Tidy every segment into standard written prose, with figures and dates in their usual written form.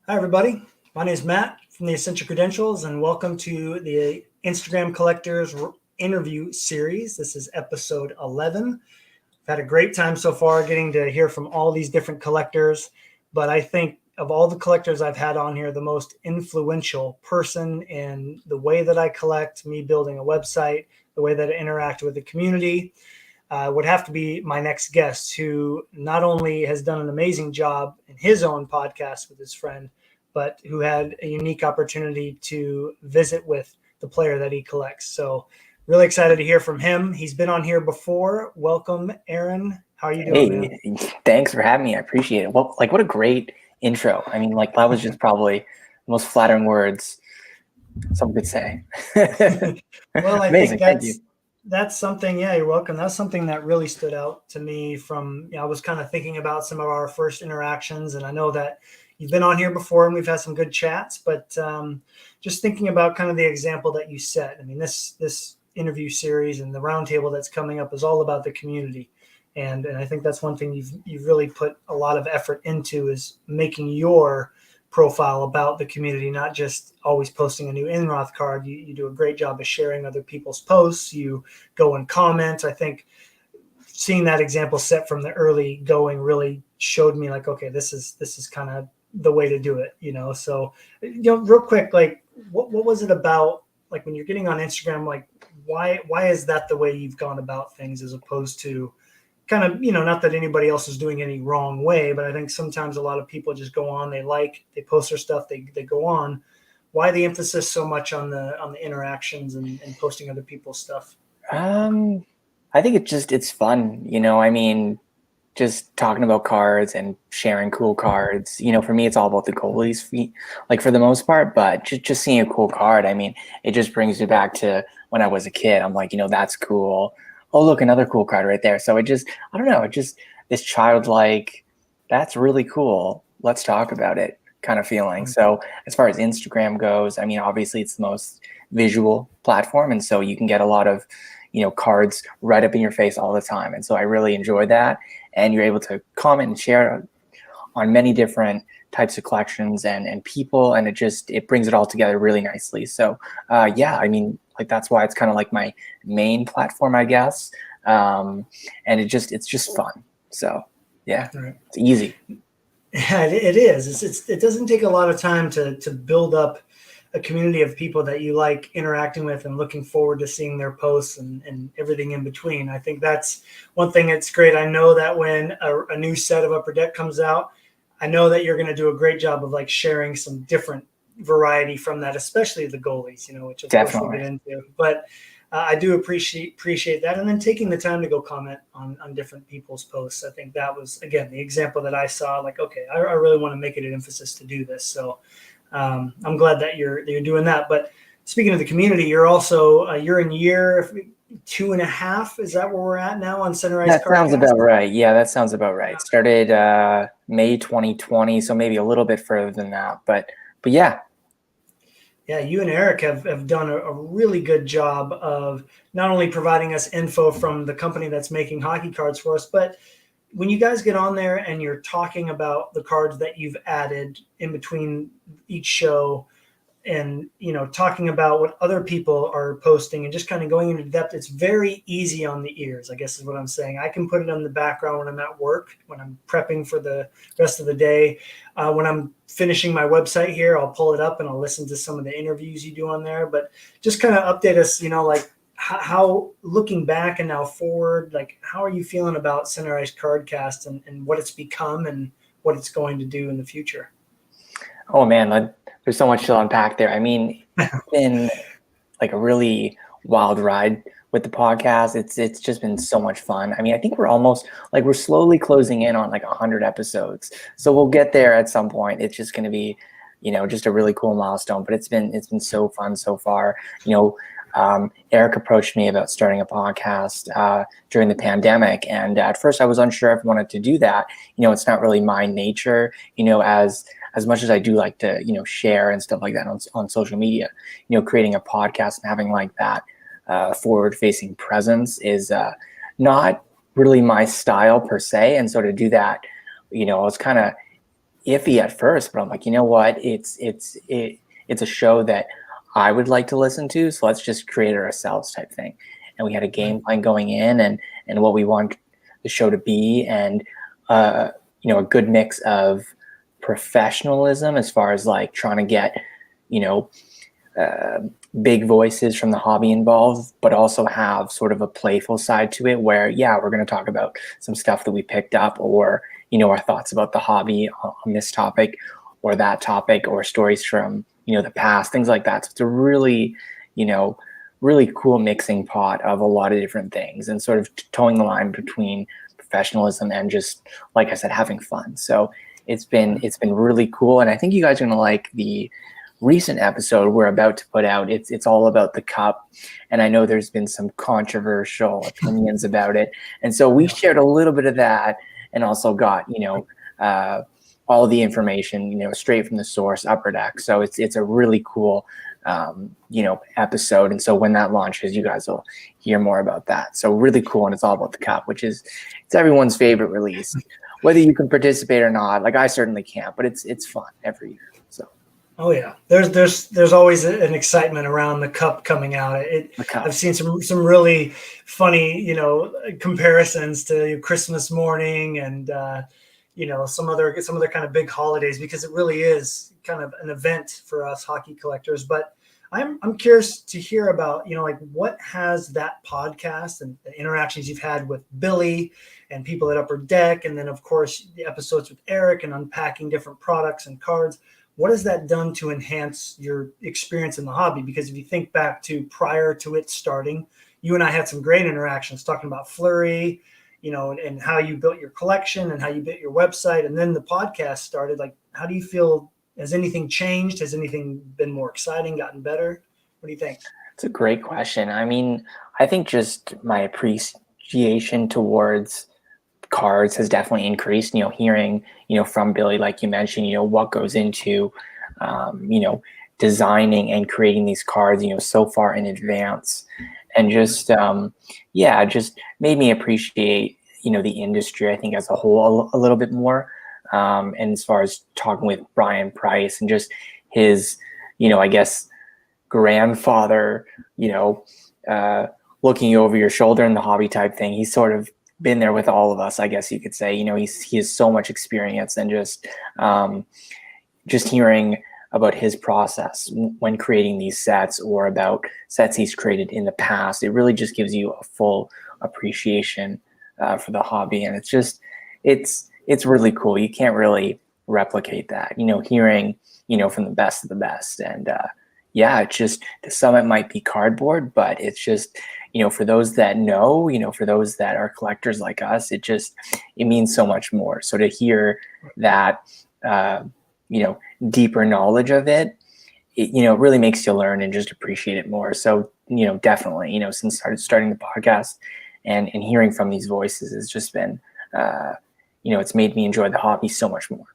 Hi, everybody. My name is Matt from the Essential Credentials, and welcome to the Instagram Collectors interview series. This is episode 11. I've had a great time so far getting to hear from all these different collectors, but I think of all the collectors I've had on here, the most influential person in the way that I collect, me building a website, the way that I interact with the community, would have to be my next guest, who not only has done an amazing job in his own podcast with his friend, but who had a unique opportunity to visit with the player that he collects. So really excited to hear from him. He's been on here before. Welcome, Aaron. How are you doing, man? Hey, thanks for having me. I appreciate it. Well, what a great intro. I mean, that was just probably the most flattering words someone could say. Well, I think Amazing. Thank you. that's something. Yeah, you're welcome. That's something that really stood out to me from, I was kind of thinking about some of our first interactions, and I know that you've been on here before and we've had some good chats, but just thinking about kind of the example that you set. I mean, this interview series and the roundtable that's coming up is all about the community. And I think that's one thing you've really put a lot of effort into, is making your profile about the community, not just always posting a new Inroth card. You do a great job of sharing other people's posts. You go and comment. I think seeing that example set from the early going really showed me, like, okay, this is kind of the way to do it, So, real quick, like, what was it about, like, when you're getting on Instagram, like, why is that the way you've gone about things, as opposed to kind of, not that anybody else is doing any wrong way, but I think sometimes a lot of people just go on, they post their stuff, they go on. Why the emphasis so much on the interactions and posting other people's stuff? I think it's fun. I mean, just talking about cards and sharing cool cards. For me, it's all about the goalies feet, like, for the most part. But just seeing a cool card, I mean, it just brings me back to when I was a kid. I'm like, that's cool. Oh, look, another cool card right there. So I don't know, it just this childlike, that's really cool. Let's talk about it kind of feeling. So as far as Instagram goes, I mean, obviously it's the most visual platform, and so you can get a lot of cards right up in your face all the time. And so I really enjoy that. And you're able to comment and share on many different types of collections and people, and it brings it all together really nicely. So yeah, I mean, like, that's why it's kind of like my main platform, I guess. And it's just fun. So yeah, Right. it's easy. Yeah, it is. It doesn't take a lot of time to build up a community of people that you like interacting with and looking forward to seeing their posts and everything in between. I think that's one thing that's great. I know that when a new set of Upper Deck comes out, I know that you're going to do a great job of, like, sharing some different variety from that, especially the goalies, which of course we'll get Definitely. into. But I do appreciate that, and then taking the time to go comment on different people's posts. I think that was, again, the example that I saw. Like, okay, I really want to make it an emphasis to do this. So I'm glad that you're doing that. But speaking of the community, you're also you're in year 2.5. Is that where we're at now on Center Ice That sounds Cardcast? about right. Yeah, that sounds about right. Started May 2020, so maybe a little bit further than that. But yeah. Yeah, you and Eric have done a really good job of not only providing us info from the company that's making hockey cards for us, but when you guys get on there and you're talking about the cards that you've added in between each show, and talking about what other people are posting and just kind of going into depth, it's very easy on the ears, I guess is what I'm saying. I can put it on the background when I'm at work, when I'm prepping for the rest of the day. When I'm finishing my website here, I'll pull it up and I'll listen to some of the interviews you do on there. But just kind of update us, like, how, looking back and now forward, like, how are you feeling about Center Ice Cardcast and what it's become and what it's going to do in the future? Oh man, there's so much to unpack there. I mean, it's been like a really wild ride with the podcast. It's just been so much fun. I mean, I think we're slowly closing in on like 100 episodes. So we'll get there at some point. It's just going to be, just a really cool milestone. But it's been so fun so far. Eric approached me about starting a podcast during the pandemic, and at first I was unsure if I wanted to do that. It's not really my nature. As much as I do like to, share and stuff like that on social media, creating a podcast and having like that forward-facing presence is not really my style per se. And so to do that, I was kind of iffy at first, but I'm like, you know what? It's a show that I would like to listen to, so let's just create it ourselves type thing. And we had a game plan going in, and what we want the show to be, and a good mix of professionalism as far as like trying to get, you know, uh, big voices from the hobby involved, but also have sort of a playful side to it where, yeah, we're going to talk about some stuff that we picked up, or, our thoughts about the hobby on this topic or that topic, or stories from, the past, things like that. So it's a really, really cool mixing pot of a lot of different things, and sort of towing the line between professionalism and just, like I said, having fun. So it's been really cool. And I think you guys are going to like the recent episode we're about to put out. It's all about the cup, and I know there's been some controversial opinions about it, and so we shared a little bit of that, and also got all the information straight from the source, Upper Deck. So it's a really cool episode, and so when that launches, you guys will hear more about that. So really cool, and it's all about the cup, which it's everyone's favorite release, whether you can participate or not. Like I certainly can't, but it's fun every year. So. Oh yeah, there's always an excitement around the cup coming out. I've seen some really funny comparisons to Christmas morning and some other kind of big holidays, because it really is kind of an event for us hockey collectors. But I'm curious to hear about like what has that podcast and the interactions you've had with Billy and people at Upper Deck, and then of course the episodes with Eric and unpacking different products and cards. What has that done to enhance your experience in the hobby? Because if you think back to prior to it starting, you and I had some great interactions talking about Fleury, and how you built your collection and how you built your website. And then the podcast started. Like, how do you feel? Has anything changed? Has anything been more exciting, gotten better? What do you think? It's a great question. I mean, I think just my appreciation towards cards has definitely increased, hearing, from Billy, like you mentioned, what goes into, designing and creating these cards, so far in advance, and just, just made me appreciate, the industry, I think, as a whole a little bit more. And as far as talking with Brian Price and just his, I guess, grandfather, looking over your shoulder in the hobby type thing, he's sort of been there with all of us, I guess you could say. He has so much experience, and just hearing about his process when creating these sets, or about sets he's created in the past, it really just gives you a full appreciation for the hobby. And it's really cool. You can't really replicate that, hearing, from the best of the best. And it's just, to some it might be cardboard, but it's just, for those that know, for those that are collectors like us, it means so much more. So to hear that, deeper knowledge of it, really makes you learn and just appreciate it more. So, definitely, since starting the podcast and hearing from these voices, has just been, it's made me enjoy the hobby so much more,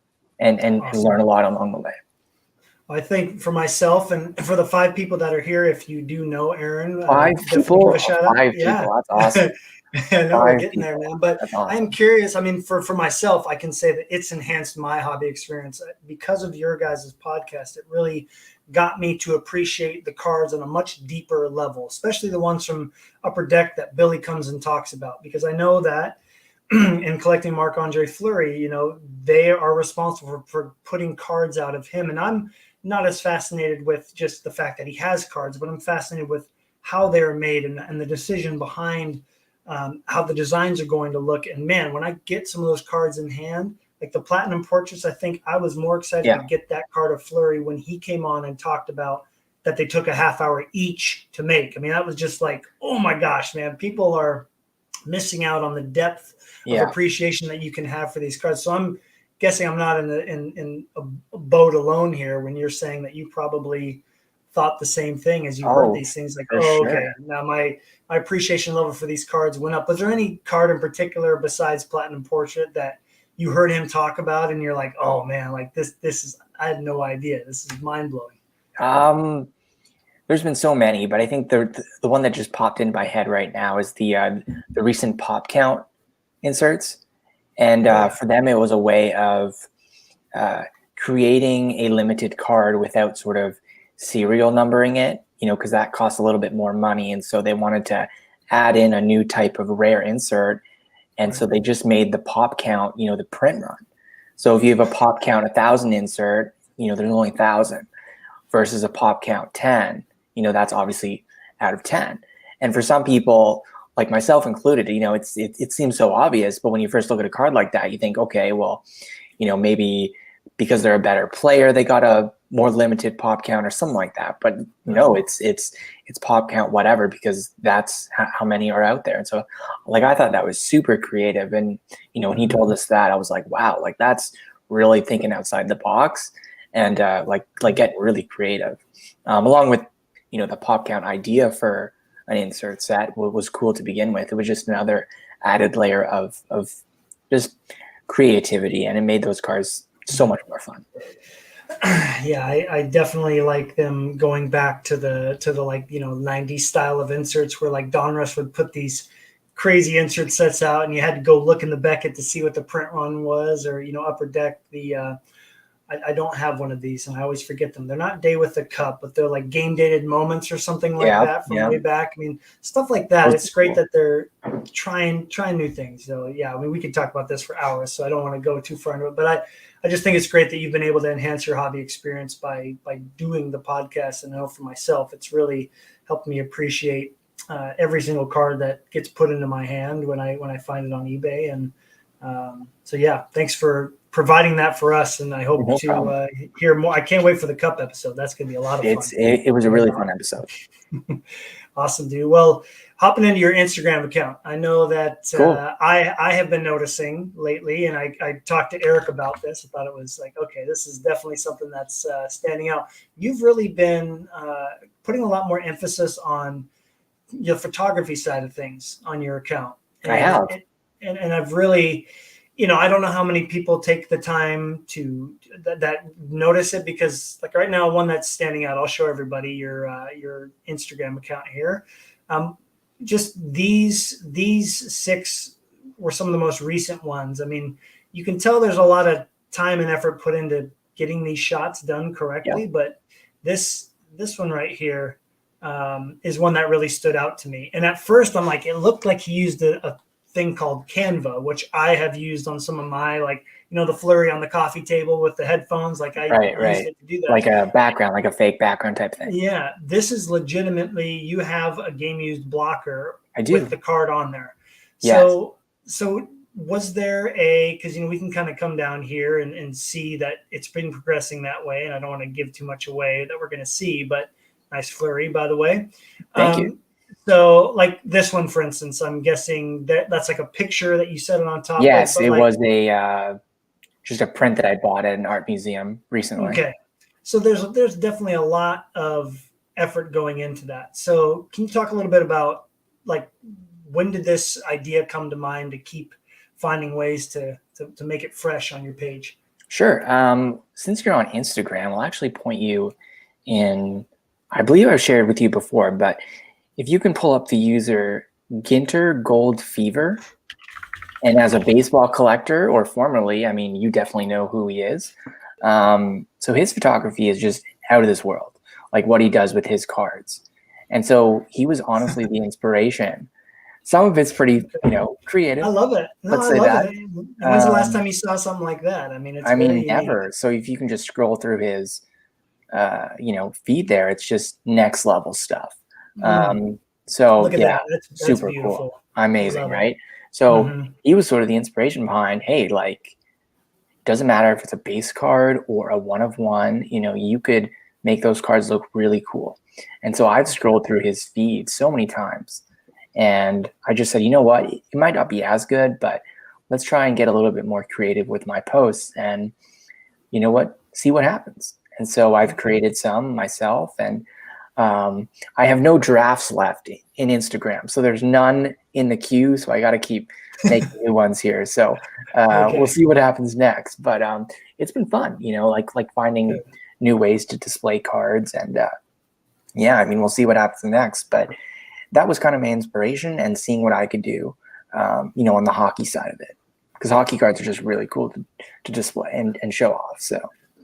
and awesome. Learn a lot along the way. I think for myself and for the 5 people that are here, if you do know Aaron, 5 people, give a shout out. 5 people, that's awesome. I know we're getting there, man. But awesome. I'm curious. I mean, for myself, I can say that it's enhanced my hobby experience because of your guys' podcast. It really got me to appreciate the cards on a much deeper level, especially the ones from Upper Deck that Billy comes and talks about, because I know that in collecting Marc-Andre Fleury, they are responsible for putting cards out of him. And I'm not as fascinated with just the fact that he has cards, but I'm fascinated with how they're made and the decision behind how the designs are going to look. And man, when I get some of those cards in hand, like the Platinum Portraits, I think I was more excited to get that card of Fleury when he came on and talked about that they took a half hour each to make. I mean, that was just like, oh my gosh, man, people are missing out on the depth of appreciation that you can have for these cards. So I'm guessing I'm not in a boat alone here when you're saying that you probably thought the same thing as you heard these things. Like, okay, now my appreciation level for these cards went up. Was there any card in particular besides Platinum Portrait that you heard him talk about and you're like, oh man, like this is, I had no idea. This is mind blowing. There's been so many, but I think the one that just popped in my head right now is the recent pop count inserts. And for them, it was a way of creating a limited card without sort of serial numbering it, because that costs a little bit more money. And so they wanted to add in a new type of rare insert. And so they just made the pop count, the print run. So if you have a pop count 1,000 insert, there's only 1,000 versus a pop count 10, that's obviously out of 10. And for some people, like myself included, it seems so obvious, but when you first look at a card like that, you think, okay, well, maybe because they're a better player, they got a more limited pop count or something like that. But no, it's pop count whatever, because that's how many are out there. And so, like, I thought that was super creative. And when he told us that, I was like, wow, like that's really thinking outside the box and like getting really creative. Along with the pop count idea for an insert set was cool to begin with. It was just another added layer of just creativity, and it made those cards so much more fun. Yeah, I definitely like them going back to the like 90s style of inserts where like Donruss would put these crazy insert sets out and you had to go look in the Beckett to see what the print run was, or Upper Deck. I don't have one of these and I always forget them. They're not Day with the Cup, but they're like game dated moments or something like that from way back. I mean, stuff like that. It's great that they're trying new things. So yeah, I mean, we could talk about this for hours, so I don't want to go too far into it, but I just think it's great that you've been able to enhance your hobby experience by doing the podcast. And I know for myself, it's really helped me appreciate every single card that gets put into my hand when I find it on eBay. And so yeah, thanks for providing that for us. And I hope to hear more. I can't wait for the Cup episode. That's going to be a lot of fun. It was a really fun episode. Awesome, dude. Well, hopping into your Instagram account, I know that I have been noticing lately, and I talked to Eric about this. I thought it was like, okay, this is definitely something that's standing out. You've really been putting a lot more emphasis on the photography side of things on your account. And, I have. And I've really, I don't know how many people take the time to that notice it, because like right now, one that's standing out, I'll show everybody your Instagram account here. Just these 6 were some of the most recent ones. I mean, you can tell there's a lot of time and effort put into getting these shots done correctly, but this one right here is one that really stood out to me. And at first I'm like, it looked like he used a thing called Canva, which I have used on some of my, like, the Flurry on the coffee table with the headphones. Like I used it to do that. Like a background, like a fake background type thing. Yeah. This is legitimately, you have a game used blocker with the card on there. Yes. So was there because, we can kind of come down here and see that it's been progressing that way. And I don't want to give too much away that we're going to see, but nice Flurry, by the way. Thank you. So like this one, for instance, I'm guessing that's like a picture that you set it on top. Yes, it was just a print that I bought at an art museum recently. Okay. So there's definitely a lot of effort going into that. So can you talk a little bit about, like, when did this idea come to mind to keep finding ways to make it fresh on your page? Sure. Since you're on Instagram, I'll actually point you in, I believe I've shared with you before, but if you can pull up the user Ginter Gold Fever, and as a baseball collector, or formerly, I mean, you definitely know who he is. So his photography is just out of this world, like what he does with his cards. And so he was honestly the inspiration. Some of it's pretty, creative. I love it. No, Let's say that. When's the last time you saw something like that? I mean, never. So if you can just scroll through his, feed there, it's just next level stuff. So look at yeah, that's super beautiful. Cool. Amazing, right? So he was sort of the inspiration behind, hey, like, doesn't matter if it's a base card or a 1-of-1, you could make those cards look really cool. And so I've scrolled through his feed so many times, and I just said, you know what, it might not be as good, but let's try and get a little bit more creative with my posts, and see what happens. And so I've created some myself, and I have no drafts left in Instagram, so there's none in the queue. So I got to keep making new ones here. So we'll see what happens next. But it's been fun, like finding new ways to display cards, and we'll see what happens next. But that was kind of my inspiration, and seeing what I could do, on the hockey side of it. because hockey cards are just really cool to display and show off. So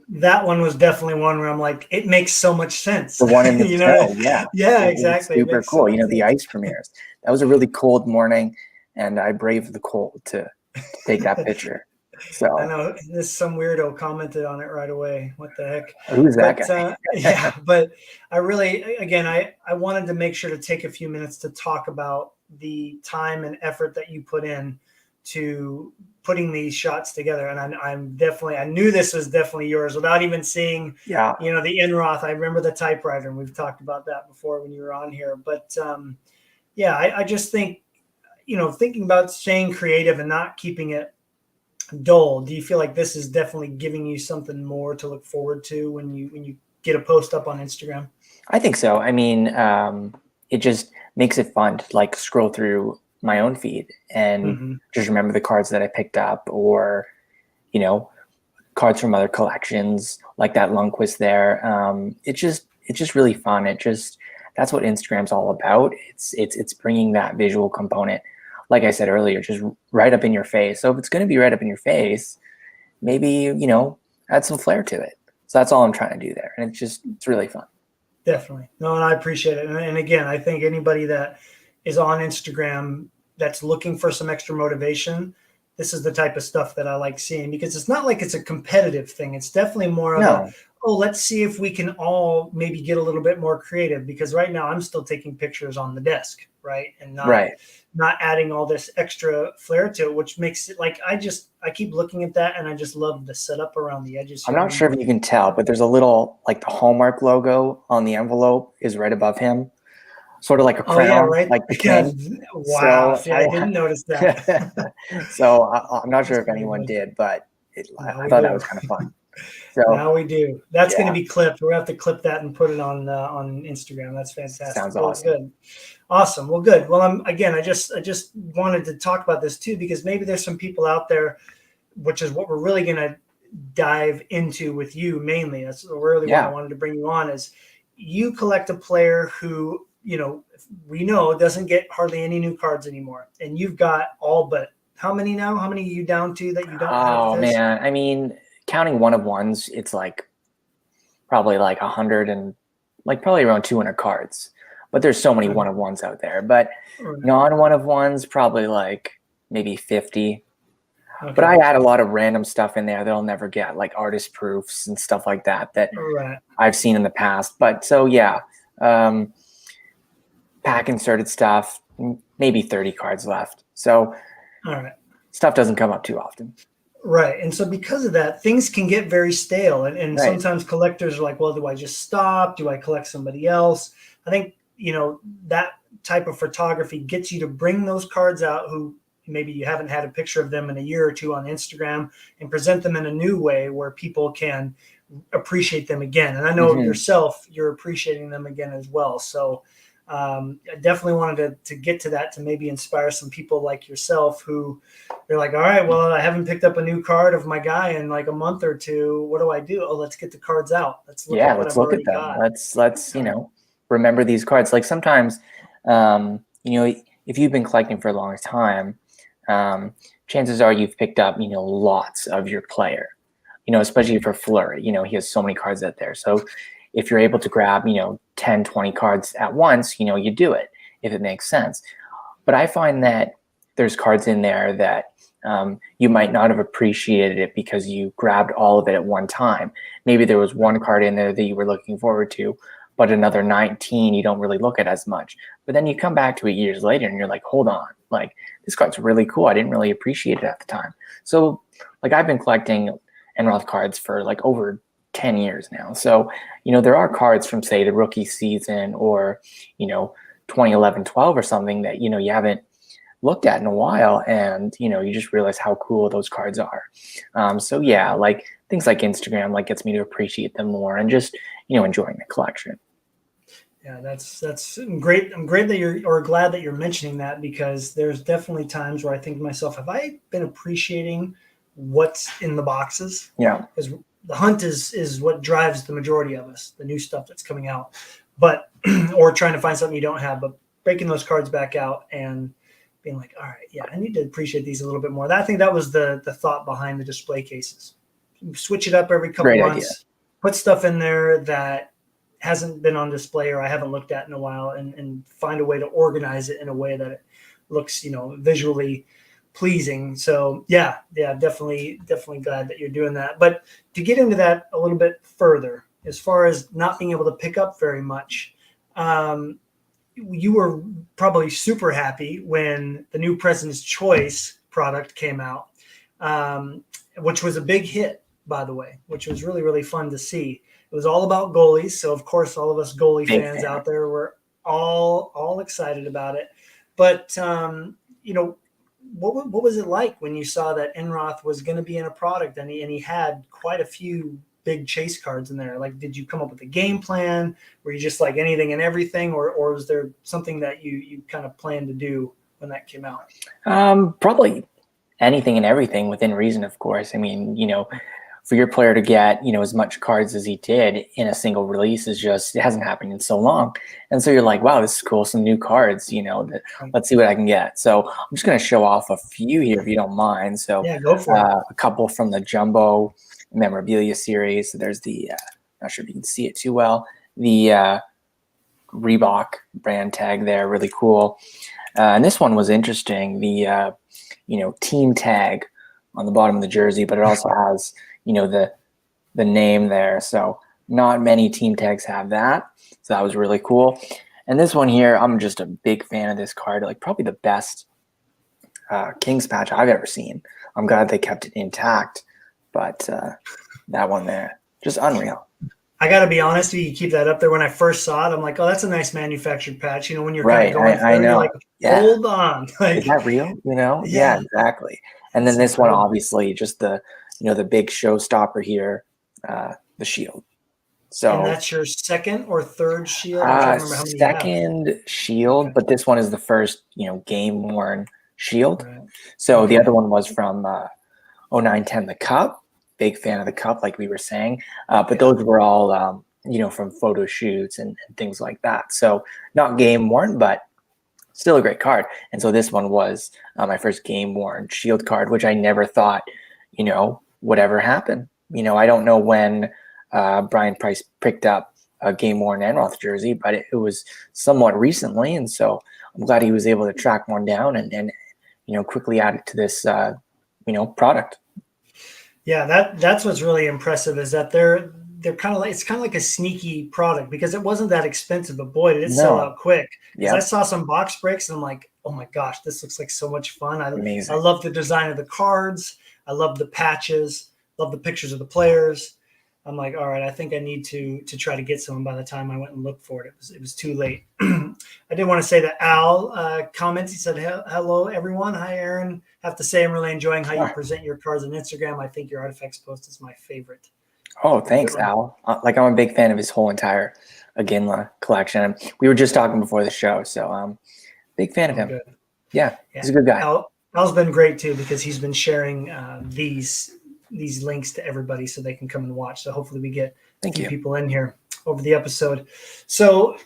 that one was definitely one where I'm like, it makes so much sense. the one in the You know, snow, yeah, yeah, it's exactly. It super makes so cool. much The sense. ice premieres. That was a really cold morning, and I braved the cold to take that picture. I So know this some weirdo commented on it right away. What the heck? who's that But guy? yeah, but I really, again, I wanted to make sure to take a few minutes to talk about the time and effort that you put in to putting these shots together. And I'm definitely, I knew this was definitely yours without even seeing, Yeah, the Enroth. I remember the typewriter, and we've talked about that before when you were on here. But yeah, I just think, thinking about staying creative and not keeping it dull, do you feel like this is definitely giving you something more to look forward to when you get a post up on Instagram? I think so. I mean, it just makes it fun to like scroll through my own feed and Mm-hmm. just remember the cards that I picked up, or you know, cards from other collections like that Lundqvist there. It's just really fun. That's what Instagram's all about. It's bringing that visual component, like I said earlier, just right up in your face. So if it's going to be right up in your face, maybe add some flair to it. So that's all I'm trying to do there, and it's really fun. Definitely. No, and I appreciate it. And again, I think anybody that is on Instagram that's looking for some extra motivation, this is the type of stuff that I like seeing, because it's not like it's a competitive thing. It's definitely more of a, No, oh, let's see if we can all maybe get a little bit more creative, because right now I'm still taking pictures on the desk, right? And not right. not adding all this extra flair to it, which makes it like I keep looking at that and I just love the setup around the edges I'm here. not sure if you can tell, but there's a little like the Hallmark logo on the envelope is right above him, sort of like a Oh yeah, crown, right. like the Yeah. king. Wow. So See, I didn't notice that. I'm not That's sure if pretty anyone good. did, but Now I we thought that do. was kind of fun. So Now we do. That's going to yeah, be clipped. We're going to have to clip that and put it on Instagram. That's fantastic. sounds Well, awesome. good. Awesome. Well, good. Well, I just wanted to talk about this too, because maybe there's some people out there, which is what we're really going to dive into with you mainly. That's really why I Yeah. wanted to bring you on. Is you collect a player who we know doesn't get hardly any new cards anymore, and you've got all but how many now? How many are you down to that you don't have of Oh his? man, I mean, counting one of ones, it's like probably like 100 and like probably around 200 cards. But there's so many one of ones out there. But non one of ones, probably like maybe 50. But Okay. I add a lot of random stuff in there that I'll never get, like artist proofs and stuff like that All right. I've seen in the past. But so yeah, um, pack inserted stuff, maybe 30 cards left. So All right. stuff doesn't come up too often. Right. And so because of that, things can get very stale. And Right. sometimes collectors are like, well, do I just stop? Do I collect somebody else? I think, that type of photography gets you to bring those cards out who maybe you haven't had a picture of them in a year or two on Instagram, and present them in a new way where people can appreciate them again. And I know Mm-hmm. yourself, you're appreciating them again as well. So I definitely wanted to get to that, to maybe inspire some people like yourself who they're like, all right, well, I haven't picked up a new card of my guy in like a month or two. What do I do? Oh, let's get the cards out. Let's look Yeah, at what let's I've look at already them. got. Let's remember these cards. Like sometimes, if you've been collecting for a long time, chances are you've picked up lots of your player. Especially for Fleury, he has so many cards out there. So if you're able to grab 10, 20 cards at once, you do it if it makes sense. But I find that there's cards in there that you might not have appreciated it because you grabbed all of it at one time. Maybe there was one card in there that you were looking forward to, but another 19 you don't really look at as much. But then you come back to it years later and you're like, hold on, like this card's really cool. I didn't really appreciate it at the time. So like I've been collecting Enroth cards for like over 10 years now. So, there are cards from say the rookie season or, 2011-12 or something that, you haven't looked at in a while, and you just realize how cool those cards are. So yeah, like things like Instagram like gets me to appreciate them more and just enjoying the collection. Yeah, that's great. I'm great that or glad that you're mentioning that, because there's definitely times where I think to myself, have I been appreciating what's in the boxes? Yeah, Because the hunt is what drives the majority of us, the new stuff that's coming out, but or trying to find something you don't have, but breaking those cards back out and being like, all right, yeah, I need to appreciate these a little bit more. I think that was the thought behind the display cases. Switch it up every couple Great months, idea. put stuff in there that hasn't been on display or I haven't looked at in a while, and find a way to organize it in a way that it looks, visually pleasing. So yeah, definitely glad that you're doing that. But to get into that a little bit further, as far as not being able to pick up very much, you were probably super happy when the new President's Choice product came out, which was a big hit, by the way, which was really, really fun to see. It was all about goalies. So, of course, all of us goalie fans out there were all excited about it. But, what was it like when you saw that Enroth was going to be in a product and he had quite a few big chase cards in there? Like, did you come up with a game plan? Were you just like anything and everything, or was there something that you kind of planned to do when that came out? Probably anything and everything within reason, of course. I mean, for your player to get, as much cards as he did in a single release it hasn't happened in so long. And so you're like, wow, this is cool. Some new cards, let's see what I can get. So I'm just going to show off a few here if you don't mind. So yeah, go for it. A couple from the Jumbo Memorabilia series. So there's the, not sure if you can see it too well, the Reebok brand tag there, really cool. And this one was interesting, the, team tag on the bottom of the jersey, but it also has, the name there. So not many team tags have that. So that was really cool. And this one here, I'm just a big fan of this card, like probably the best Kings patch I've ever seen. I'm glad they kept it intact, but that one there, just unreal. I got to be honest, you keep that up there. When I first saw it, I'm like, oh, that's a nice manufactured patch. When you're right, kind of going I know. You're like, hold on. Like, is that real? Yeah, exactly. And then this one, obviously, just the big showstopper here, the shield. So, and that's your second or third shield? I can't remember how many second shield, but this one is the first, game worn shield. Right. So the other one was from 09-10, the Cup. Big fan of the Cup, like we were saying. But those were all, from photo shoots and things like that. So not game worn, but still a great card. And so this one was my first game worn shield card, which I never thought, would ever happen. I don't know when Brian Price picked up a game worn Enroth jersey, but it was somewhat recently. And so I'm glad he was able to track one down and quickly add it to this, product. Yeah, that's what's really impressive is that they're kind of like, it's kind of like a sneaky product because it wasn't that expensive, but boy, did it sell out quick. Because I saw some box breaks and I'm like, oh my gosh, this looks like so much fun. Amazing. I love the design of the cards. I love the patches, love the pictures of the players. I'm like, all right, I think I need to try to get some. By the time I went and looked for it, it was too late. I did want to say that Al comments. He said, hello, everyone. Hi, Aaron. Have to say I'm really enjoying how you present your cards on Instagram. I think your Artifacts post is my favorite. Oh, thanks, Al. I'm a big fan of his whole entire Iginla collection. We were just talking before the show, so big fan of him. Good. Yeah, he's a good guy. Al's been great too because he's been sharing these links to everybody so they can come and watch. So hopefully we get a few people in here over the episode. So,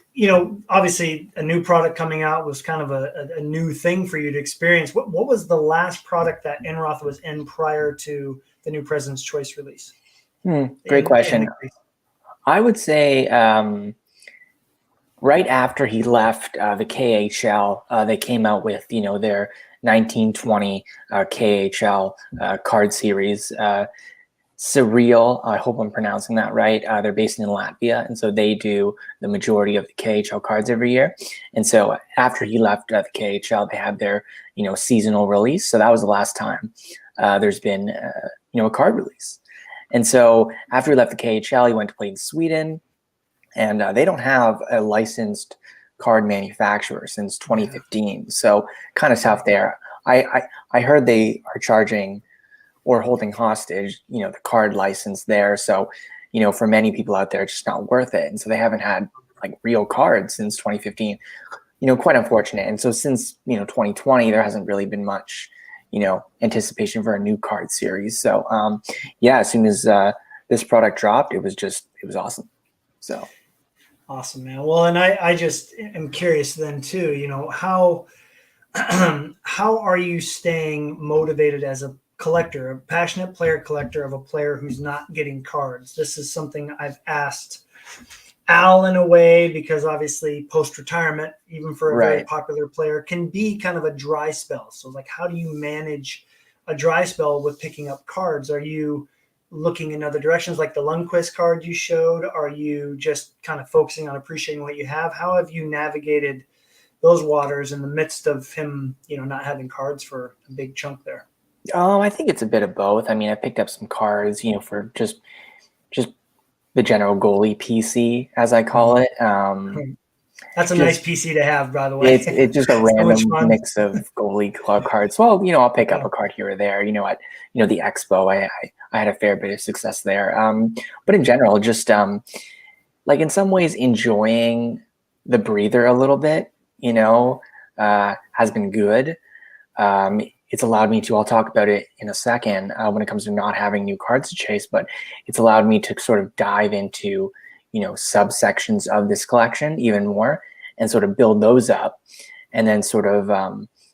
obviously a new product coming out was kind of a new thing for you to experience. What was the last product that Enroth was in prior to the new President's Choice release? Great question. I would say right after he left the KHL, they came out with, their 1920 KHL card series. Surreal, I hope I'm pronouncing that right. They're based in Latvia, and so they do the majority of the KHL cards every year. And so after he left the KHL, they had their, seasonal release. So that was the last time there's been, a card release. And so after he left the KHL, he went to play in Sweden, and they don't have a licensed card manufacturer since 2015. So kind of tough there. I heard they are charging or holding hostage, the card license there. So, for many people out there, it's just not worth it. And so they haven't had like real cards since 2015, quite unfortunate. And so since, 2020, there hasn't really been much, anticipation for a new card series. So, as soon as this product dropped, it was awesome. So. Awesome, man. Well, and I just am curious then too, how how are you staying motivated as a collector, a passionate player collector of a player who's not getting cards? This is something I've asked Al in a way, because obviously post retirement, even for a very Right. popular player, can be kind of a dry spell. So, like, how do you manage a dry spell with picking up cards? Are you looking in other directions, like the Lundqvist card you showed? Are you just kind of focusing on appreciating what you have? How have you navigated those waters in the midst of him, not having cards for a big chunk there? I think it's a bit of both. I mean, I picked up some cards, for just the general goalie PC, as I call it. That's a nice Just PC to have, by the way. it's just a So much random fun. mix of goalie club cards. Well, I'll pick up Yeah. a card here or there. At the Expo, I had a fair bit of success there. But in general, just like in some ways enjoying the breather a little bit. Has been good. It's allowed me to, I'll talk about it in a second, when it comes to not having new cards to chase, but it's allowed me to sort of dive into, subsections of this collection even more and sort of build those up. And then sort of,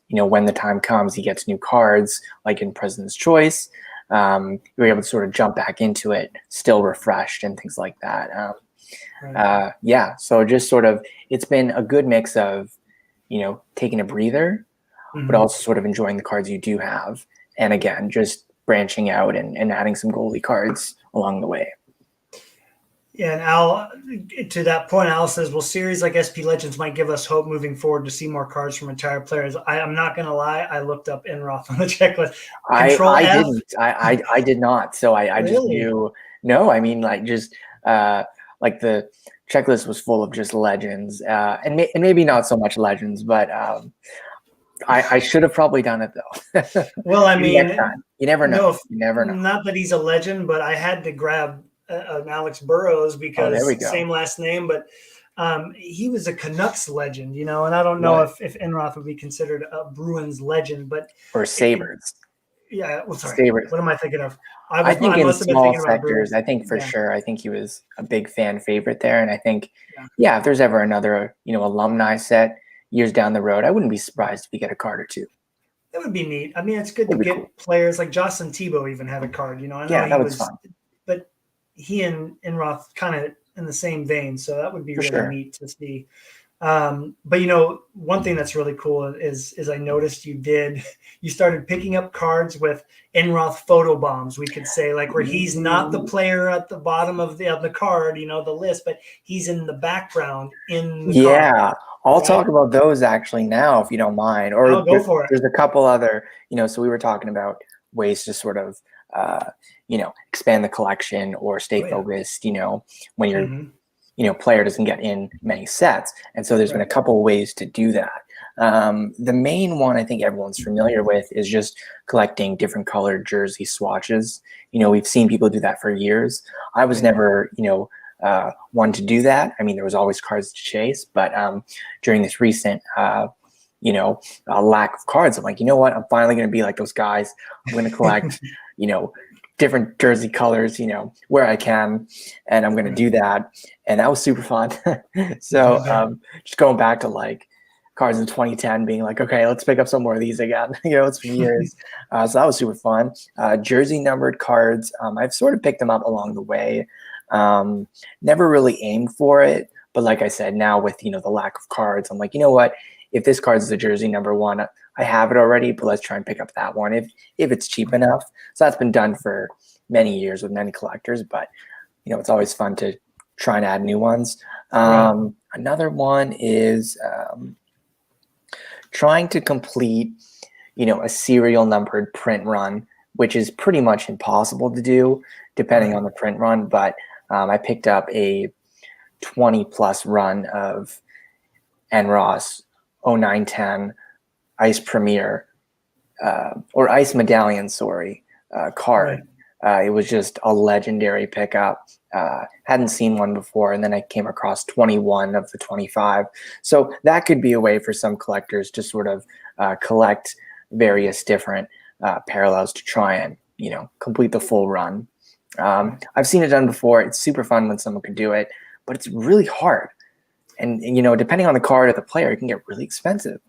when the time comes, he gets new cards, like in President's Choice, you're able to sort of jump back into it, still refreshed and things like that. Right. So just sort of, it's been a good mix of, taking a breather, but also sort of enjoying the cards you do have. And again, just branching out and adding some goalie cards along the way. Yeah, and Al, to that point, Al says, well, series like SP Legends might give us hope moving forward to see more cards from retired players. I'm not going to lie. I looked up Enroth on the checklist. Control I F. didn't. I did not. So I just Really? knew. No, I mean, like, just like the checklist was full of just legends, and maybe not so much legends, but I should have probably done it though. Well, I Maybe next mean, time. You never know. no, You never know. not that he's a legend, but I had to grab an Alex Burrows Oh, there we because go. same last name, but he was a Canucks legend, and I don't know Right. if Enroth would be considered a Bruins legend, but Or it, Sabres. yeah. Well, sorry, Sabres. what am I thinking of? I think I in must have been small thinking about sectors, Bruins. I think for Yeah, sure, I think he was a big fan favorite there. And I think, yeah. yeah, if there's ever another, alumni set years down the road, I wouldn't be surprised if we get a card or two. That would be neat. I mean, it's good to That'd be cool. get players like Jocelyn Tebow even had a card. I know Yeah, he that was was, fun but he and Roth kind of in the same vein, so that would be for really sure. neat to see. But one thing that's really cool is I noticed you started picking up cards with Enroth photo bombs. We could say, like, where he's not the player at the bottom of the card, the list, but he's in the background in the card. Yeah, I'll Right? talk about those actually now, if you don't mind. Or I'll go for it. there's a couple other, so we were talking about ways to sort of, expand the collection or stay Oh yeah. focused, when you're Mm-hmm. Player doesn't get in many sets. And so there's been a Right. couple ways to do that. The main one I think everyone's familiar with is just collecting different colored jersey swatches. We've seen people do that for years. I was Right. never, one to do that. I mean, there was always cards to chase, but during this recent, lack of cards, I'm like, you know what? I'm finally going to be like those guys. I'm going to collect, different jersey colors, where I can, and I'm going to do that. And that was super fun. So just going back to like cards in 2010 being like, okay, let's pick up some more of these again. It's been years. So that was super fun. Jersey numbered cards. I've sort of picked them up along the way. Never really aimed for it. But like I said, now with, the lack of cards, I'm like, you know what? If this card is a jersey number one, I have it already, but let's try and pick up that one if it's cheap enough. So that's been done for many years with many collectors, but it's always fun to try and add new ones. Another one is trying to complete, a serial numbered print run, which is pretty much impossible to do depending on the print run. But I picked up a 20 plus run of Enross 0910 Ice Premier or Ice Medallion, card. It was just a legendary pickup. Hadn't seen one before, and then I came across 21 of the 25. So that could be a way for some collectors to sort of collect various different parallels to try and complete the full run. I've seen it done before. It's super fun when someone can do it, but it's really hard. And depending on the card or the player, it can get really expensive.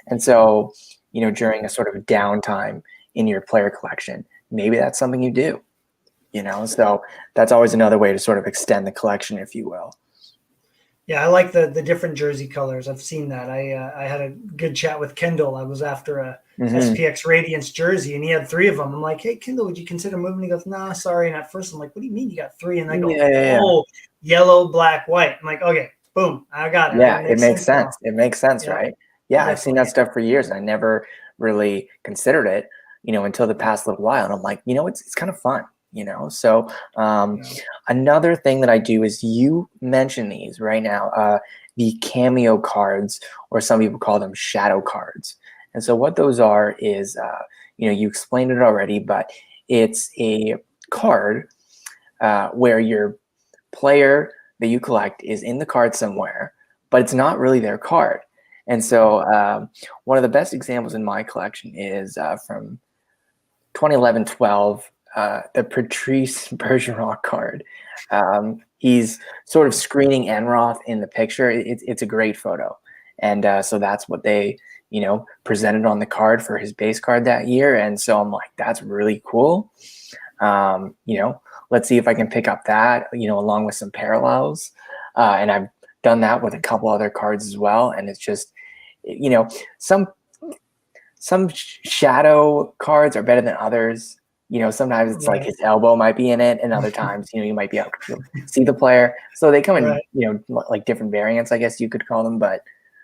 And so, during a sort of downtime in your player collection, maybe that's something you do, so that's always another way to sort of extend the collection, if you will. Yeah, I like the different jersey colors. I've seen that. I had a good chat with Kendall. I was after a Mm-hmm. SPX Radiance jersey, and he had three of them. I'm like, "Hey, Kendall, would you consider moving?" He goes, "Nah, sorry." And at first, I'm like, "What do you mean you got three?" And I go, Yeah. "Oh, yellow, black, white." I'm like, "Okay, boom, I got it. Yeah, It it makes makes sense now." sense. It makes sense, Yeah, right? Yeah, I've seen that definitely. stuff for years, and I never really considered it, until the past little while. And I'm like, it's kind of fun. So Yeah. another thing that I do is you mention these right now, the cameo cards, or some people call them shadow cards. And so what those are is, you explained it already, but it's a card where your player that you collect is in the card somewhere, but it's not really their card. And so one of the best examples in my collection is from 2011-12, the Patrice Bergeron card. He's sort of screening Enroth in the picture. It's a great photo. And so that's what they, presented on the card for his base card that year. And so I'm like, that's really cool. Um, you know, let's see if I can pick up that, along with some parallels. And I've done that with a couple other cards as well. And it's just, some shadow cards are better than others. Sometimes it's like Right. his elbow might be in it, and other times, you might be able to see the player. So they come in, Right. like different variants, I guess you could call them. But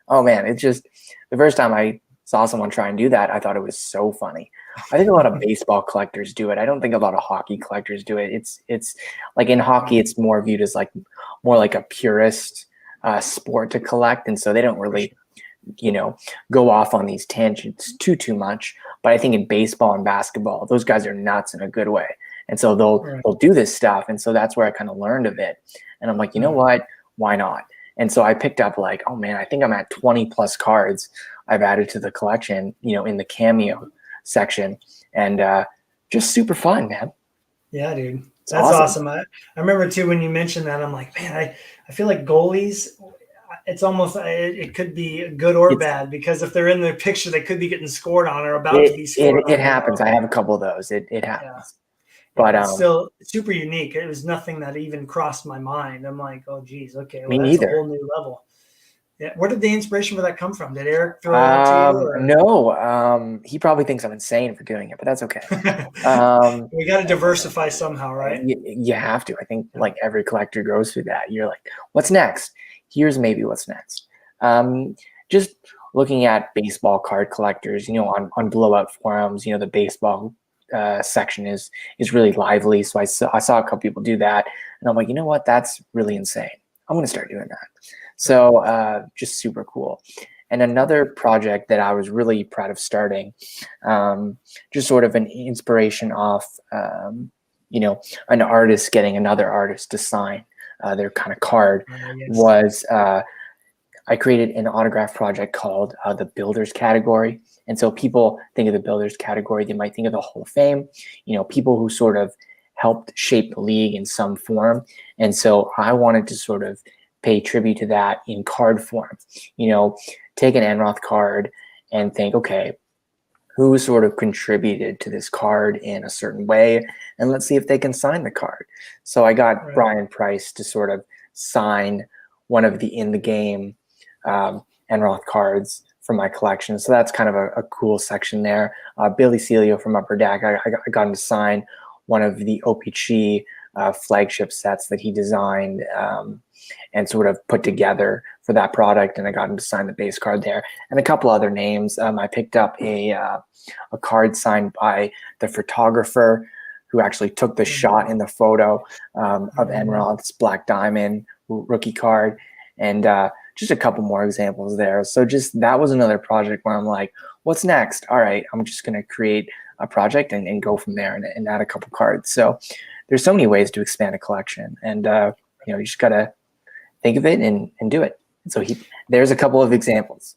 oh man, it's just the first time I saw someone try and do that, I thought it was so funny. I think a lot of baseball collectors do it. I don't think a lot of hockey collectors do it. It's like in hockey, it's more viewed as like more like a purist sport to collect, and so they don't really go off on these tangents too much. But I think in baseball and basketball, those guys are nuts in a good way. And so Right. they'll do this stuff. And so that's where I kind of learned of it. And I'm like, you know what? Why not? And so I picked up like, oh man, I think I'm at 20 plus cards I've added to the collection, in the cameo section. And just super fun, man. Yeah, dude. It's That's awesome. awesome. I remember too when you mentioned that, I'm like, man, I feel like goalies, it's almost it could be good or It's bad because if they're in the picture, they could be getting scored on or about to it be scored it, it on. happens. I have a couple of those. It Yeah. happens. Yeah, But but still super unique. It was nothing that even crossed my mind. I'm like, oh geez, okay, well me that's a neither. whole new level. Yeah. Where did the inspiration for that come from? Did Eric throw it out to you or No, he probably thinks I'm insane for doing it, but that's okay. Um, we got to diversify somehow, right? you have to. I think Yeah. like every collector goes through that. You're like, what's next? Here's maybe what's next. Just looking at baseball card collectors, on blowout forums, the baseball section is really lively. So I saw a couple people do that, and I'm like, you know what? That's really insane. I'm gonna start doing that. So just super cool. And another project that I was really proud of starting, just sort of an inspiration off, an artist getting another artist to sign their kind of card, Yes. was I created an autograph project called the Builders category. And so people think of the Builders category, they might think of the Hall of Fame, people who sort of helped shape the league in some form. And so I wanted to sort of pay tribute to that in card form. Take an Enroth card and think, okay, who sort of contributed to this card in a certain way, and let's see if they can sign the card. So I got Right. Brian Price to sort of sign one of the in the game Enroth cards from my collection. So that's kind of a cool section there. Billy Celio from Upper Deck, I got him to sign one of the OPG flagship sets that he designed and sort of put together for that product, and I got him to sign the base card there, and a couple other names. I picked up a card signed by the photographer who actually took the shot in the photo of Enroth's Black Diamond rookie card, and just a couple more examples there. So just that was another project where I'm like, what's next? All right, I'm just going to create a project and go from there and add a couple cards. So there's so many ways to expand a collection, and you just got to think of it and do it. So there's a couple of examples.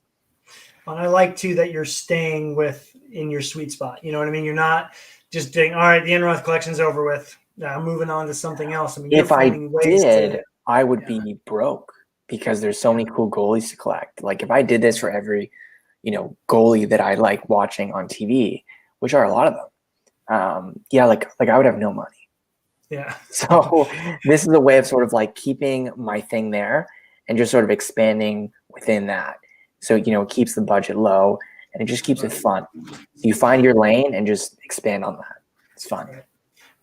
And I like too that you're staying in your sweet spot. You know what I mean? You're not just doing, all right, the Enroth collection's over with. I'm moving on to something else. I mean, you're If I finding ways did, to. I would be broke because there's so many cool goalies to collect. Like if I did this for every, goalie that I like watching on TV, which are a lot of them. Yeah, like I would have no money. Yeah. So this is a way of sort of like keeping my thing there and just sort of expanding within that. So, it keeps the budget low and it just keeps it fun. So you find your lane and just expand on that. It's fun. Right.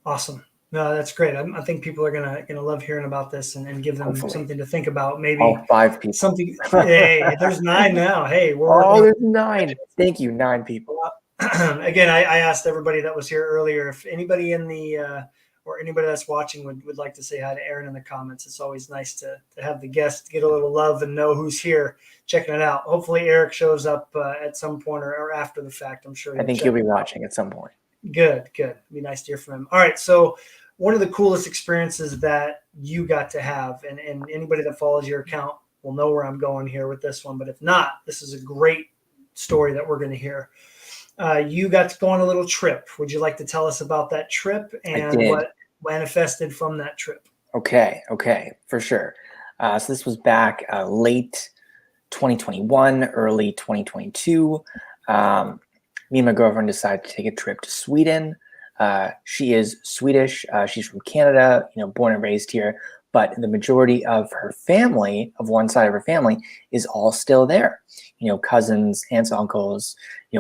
Awesome. No, that's great. I think people are gonna love hearing about this and give them Hopefully. something to think about. Maybe All 5 people. something. Hey, there's 9 now. Hey, there's 9. Thank you, 9 people. Again, I asked everybody that was here earlier if anybody in the or anybody that's watching would like to say hi to Aaron in the comments. It's always nice to have the guest get a little love and know who's here checking it out. Hopefully Eric shows up at some point or after the fact. I'm sure. I think he'll be watching at some point. Good. It'd be nice to hear from him. All right. So one of the coolest experiences that you got to have, and anybody that follows your account will know where I'm going here with this one. But if not, this is a great story that we're going to hear. You got to go on a little trip. Would you like to tell us about that trip and what manifested from that trip? Okay, for sure. So this was back late 2021, early 2022. Me and my girlfriend decided to take a trip to Sweden. She is Swedish. She's from Canada, born and raised here. But the majority of her family, of one side of her family, is all still there. Cousins, aunts, uncles,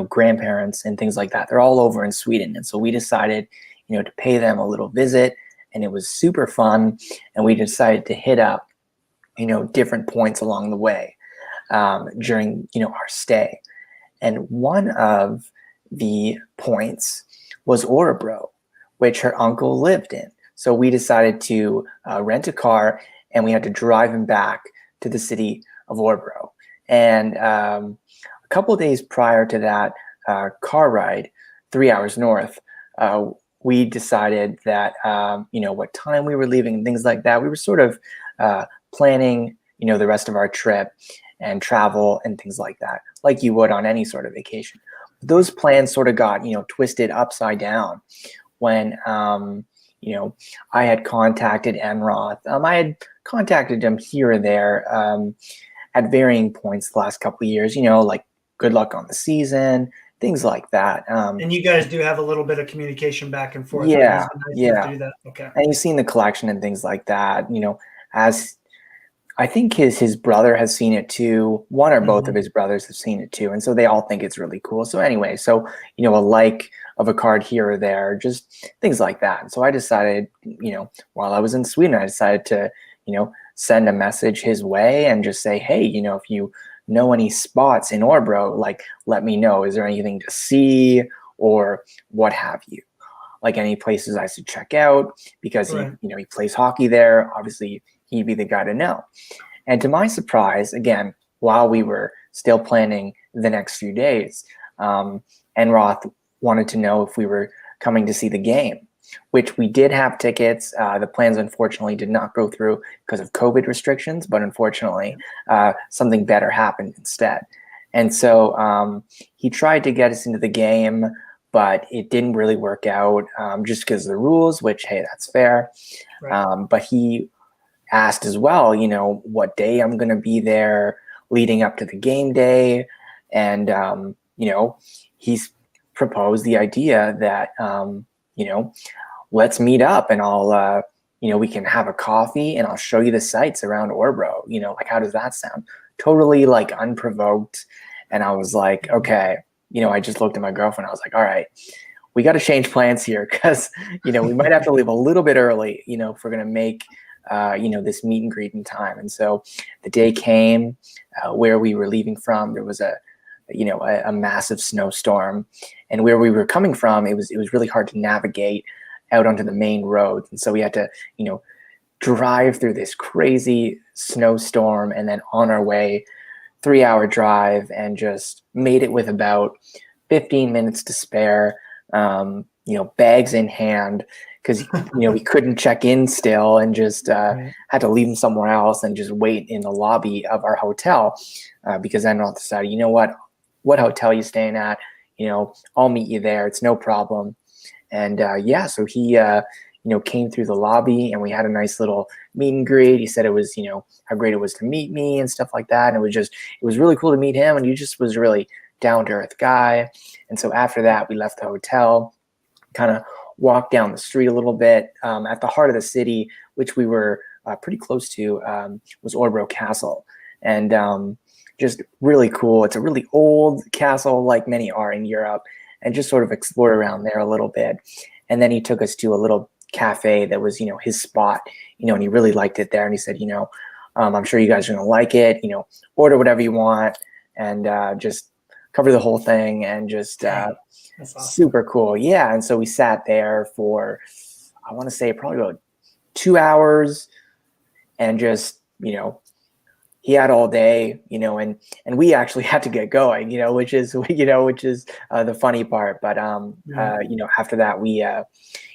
grandparents, and things like that. They're all over in Sweden. And so we decided, to pay them a little visit, and it was super fun. And we decided to hit up, different points along the way during, our stay. And one of the points was Orebro, which her uncle lived in. So we decided to rent a car, and we had to drive him back to the city of Orebro. And a couple of days prior to that car ride, 3 hours north, we decided that, what time we were leaving and things like that. We were sort of planning, the rest of our trip and travel and things like that, like you would on any sort of vacation. Those plans sort of got, twisted upside down when, I had contacted Enroth. I had contacted him here or there at varying points the last couple of years, like good luck on the season, things like that. And you guys do have a little bit of communication back and forth. Yeah. To do that. Okay. And you've seen the collection and things like that, as I think his brother has seen it too. One or both of his brothers have seen it too. And so they all think it's really cool. So anyway, a like of a card here or there, just things like that. And so I decided, while I was in Sweden, I decided to, send a message his way and just say, hey, if you know any spots in Orebro, like, let me know. Is there anything to see or what have you? Like any places I should check out because he plays hockey there. Obviously, he'd be the guy to know. And to my surprise, again, while we were still planning the next few days, Enroth wanted to know if we were coming to see the game, which we did have tickets. The plans, unfortunately, did not go through because of COVID restrictions, but unfortunately, something better happened instead. And so he tried to get us into the game, but it didn't really work out just because of the rules, which, hey, that's fair. Right. But he asked as well, what day I'm going to be there leading up to the game day. And, he's proposed the idea that, let's meet up and I'll, we can have a coffee and I'll show you the sights around Orebro. Like, how does that sound? Totally like unprovoked. And I was like, okay, I just looked at my girlfriend. I was like, all right, we got to change plans here because, we might have to leave a little bit early, if we're going to make, this meet and greet in time. And so the day came where we were leaving from, there was a massive snowstorm, and where we were coming from, it was really hard to navigate out onto the main road. And so we had to, drive through this crazy snowstorm and then on our way, 3-hour drive, and just made it with about 15 minutes to spare, bags in hand, because we couldn't check in still, and just had to leave them somewhere else and just wait in the lobby of our hotel because then I'll decide, what hotel you staying at, I'll meet you there. It's no problem. And so he came through the lobby and we had a nice little meet and greet. He said it was, how great it was to meet me and stuff like that. And it was really cool to meet him. And he just was really down to earth guy. And so after that, we left the hotel, kind of walked down the street a little bit. At the heart of the city, which we were pretty close to, was Orebro Castle. And just really cool. It's a really old castle, like many are in Europe, and just sort of explored around there a little bit. And then he took us to a little cafe that was, his spot, and he really liked it there. And he said, I'm sure you guys are going to like it, order whatever you want, and just cover the whole thing, and just That's awesome. super cool. Yeah. And so we sat there for, I want to say probably about 2 hours, and just, he had all day, and we actually had to get going, which is the funny part. But, after that, we,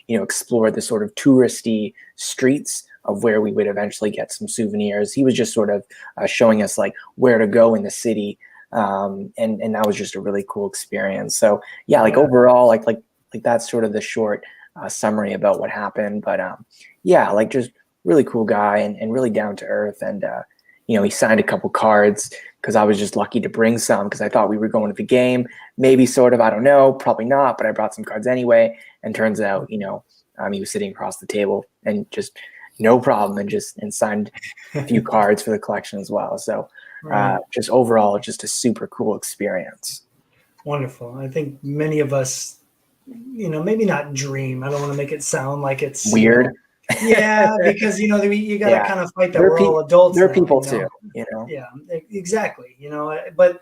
explored the sort of touristy streets of where we would eventually get some souvenirs. He was just sort of showing us like where to go in the city. And that was just a really cool experience. So yeah, like overall, like that's sort of the short summary about what happened. But yeah, like just really cool guy, and really down to earth. And, he signed a couple cards because I was just lucky to bring some, because I thought we were going to the game. Maybe sort of, I don't know, probably not, but I brought some cards anyway. And turns out, he was sitting across the table and just no problem, and signed a few cards for the collection as well. So just overall, just a super cool experience. Wonderful. I think many of us, maybe not dream. I don't want to make it sound like it's weird. Yeah, because you got to kind of fight that we're all adults. There are people too, Yeah, exactly. But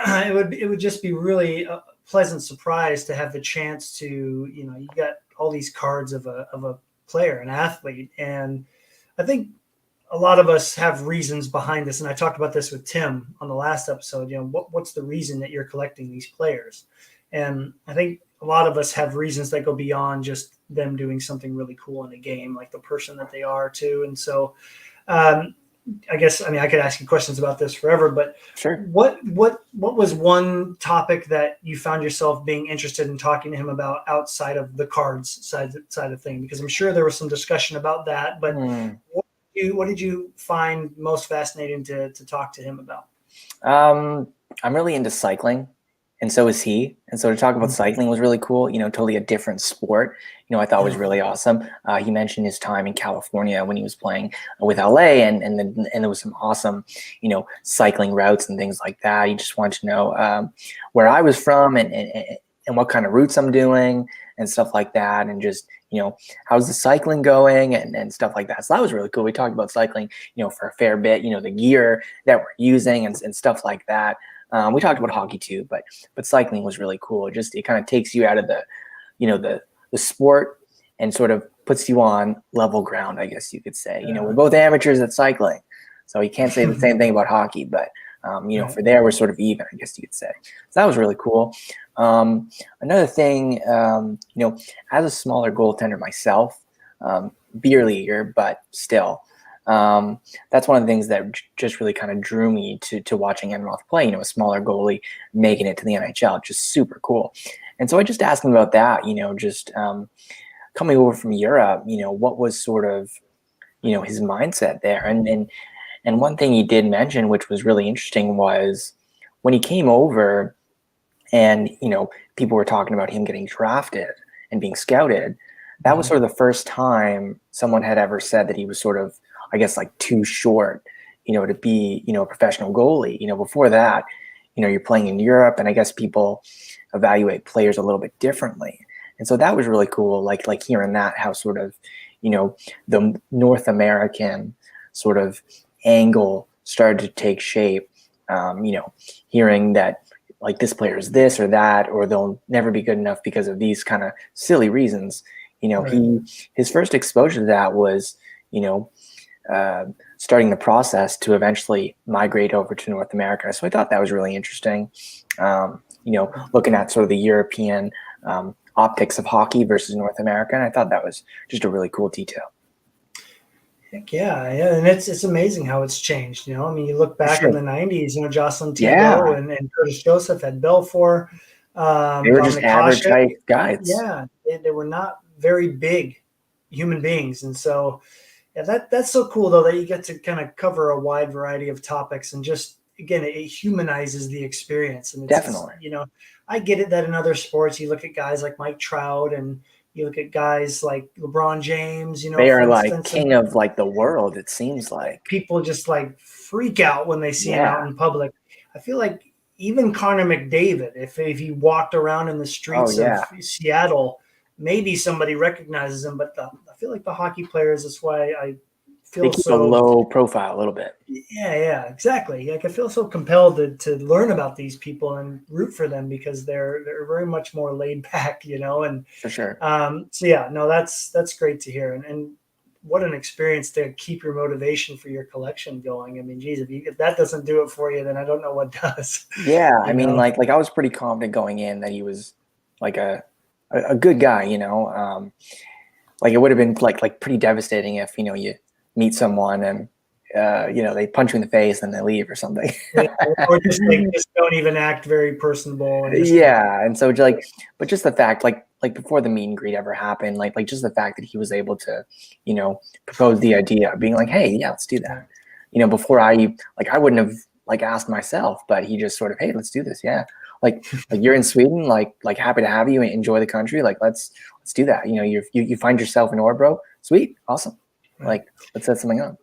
it would just be really a pleasant surprise to have the chance to, you got all these cards of a player, an athlete, and I think a lot of us have reasons behind this. And I talked about this with Tim on the last episode. What's the reason that you're collecting these players? And I think a lot of us have reasons that go beyond just them doing something really cool in a game, like the person that they are too. And so I guess, I could ask you questions about this forever, but sure. What was one topic that you found yourself being interested in talking to him about outside of the cards side of thing? Because I'm sure there was some discussion about that, but what did you find most fascinating to talk to him about? I'm really into cycling, and so is he. And so to talk about cycling was really cool, totally a different sport, I thought was really awesome. He mentioned his time in California when he was playing with LA, and there was some awesome, cycling routes and things like that. He just wanted to know where I was from, and what kind of routes I'm doing and stuff like that. And just, how's the cycling going and stuff like that. So that was really cool. We talked about cycling, for a fair bit, the gear that we're using and stuff like that. We talked about hockey too, but cycling was really cool. It kind of takes you out of the, the sport and sort of puts you on level ground, I guess you could say. We're both amateurs at cycling, so you can't say the same thing about hockey, but for there, we're sort of even, I guess you could say. So that was really cool. Another thing, as a smaller goaltender myself, beer leaguer, but still, that's one of the things that just really kind of drew me to watching Enroth play, a smaller goalie making it to the NHL, just super cool. And so I just asked him about that, just coming over from Europe, what was sort of, his mindset there. And one thing he did mention, which was really interesting, was when he came over and, people were talking about him getting drafted and being scouted. That was sort of the first time someone had ever said that he was sort of, I guess, like too short, to be, a professional goalie. Before that, you're playing in Europe, and I guess people evaluate players a little bit differently. And so that was really cool. Like hearing that, how sort of, the North American sort of angle started to take shape, hearing that like this player is this or that, or they'll never be good enough because of these kind of silly reasons. Right. His first exposure to that was, starting the process to eventually migrate over to North America. So I thought that was really interesting. Looking at sort of the European optics of hockey versus North America. And I thought that was just a really cool detail. Heck yeah. And it's amazing how it's changed. You look back in the 90s, Jocelyn Thibault and Curtis Joseph had Belfour. They were just average type guys. Yeah, they were not very big human beings. And so, yeah, that's so cool, though, that you get to kind of cover a wide variety of topics and just again, it humanizes the experience. And Definitely. I get it that in other sports, you look at guys like Mike Trout and you look at guys like LeBron James, They for are like instance, and king of like the world, it seems like. people just like freak out when they see him Yeah. out in public. I feel like even Connor McDavid, if he walked around in the streets of Seattle, maybe somebody recognizes him. But I feel like the hockey players, that's why I feel They keep so a low profile a little bit. Yeah, exactly. Like I feel so compelled to learn about these people and root for them because they're very much more laid back, and For sure. so yeah, no, that's great to hear. And what an experience to keep your motivation for your collection going. I mean, geez, if that doesn't do it for you, then I don't know what does. Yeah, I mean, like I was pretty confident going in that he was like a good guy, like it would have been like pretty devastating if you meet someone and they punch you in the face and they leave or something. Or just don't even act very personable. And and so but just the fact like before the meet and greet ever happened, like just the fact that he was able to propose the idea, being like, hey, yeah, let's do that. Before I wouldn't have asked myself, but he just sort of, hey, let's do this. Yeah. Like you're in Sweden, like happy to have you and enjoy the country. Like, let's do that. You find yourself in Orebro. Sweet. Awesome. Like, let's set something up.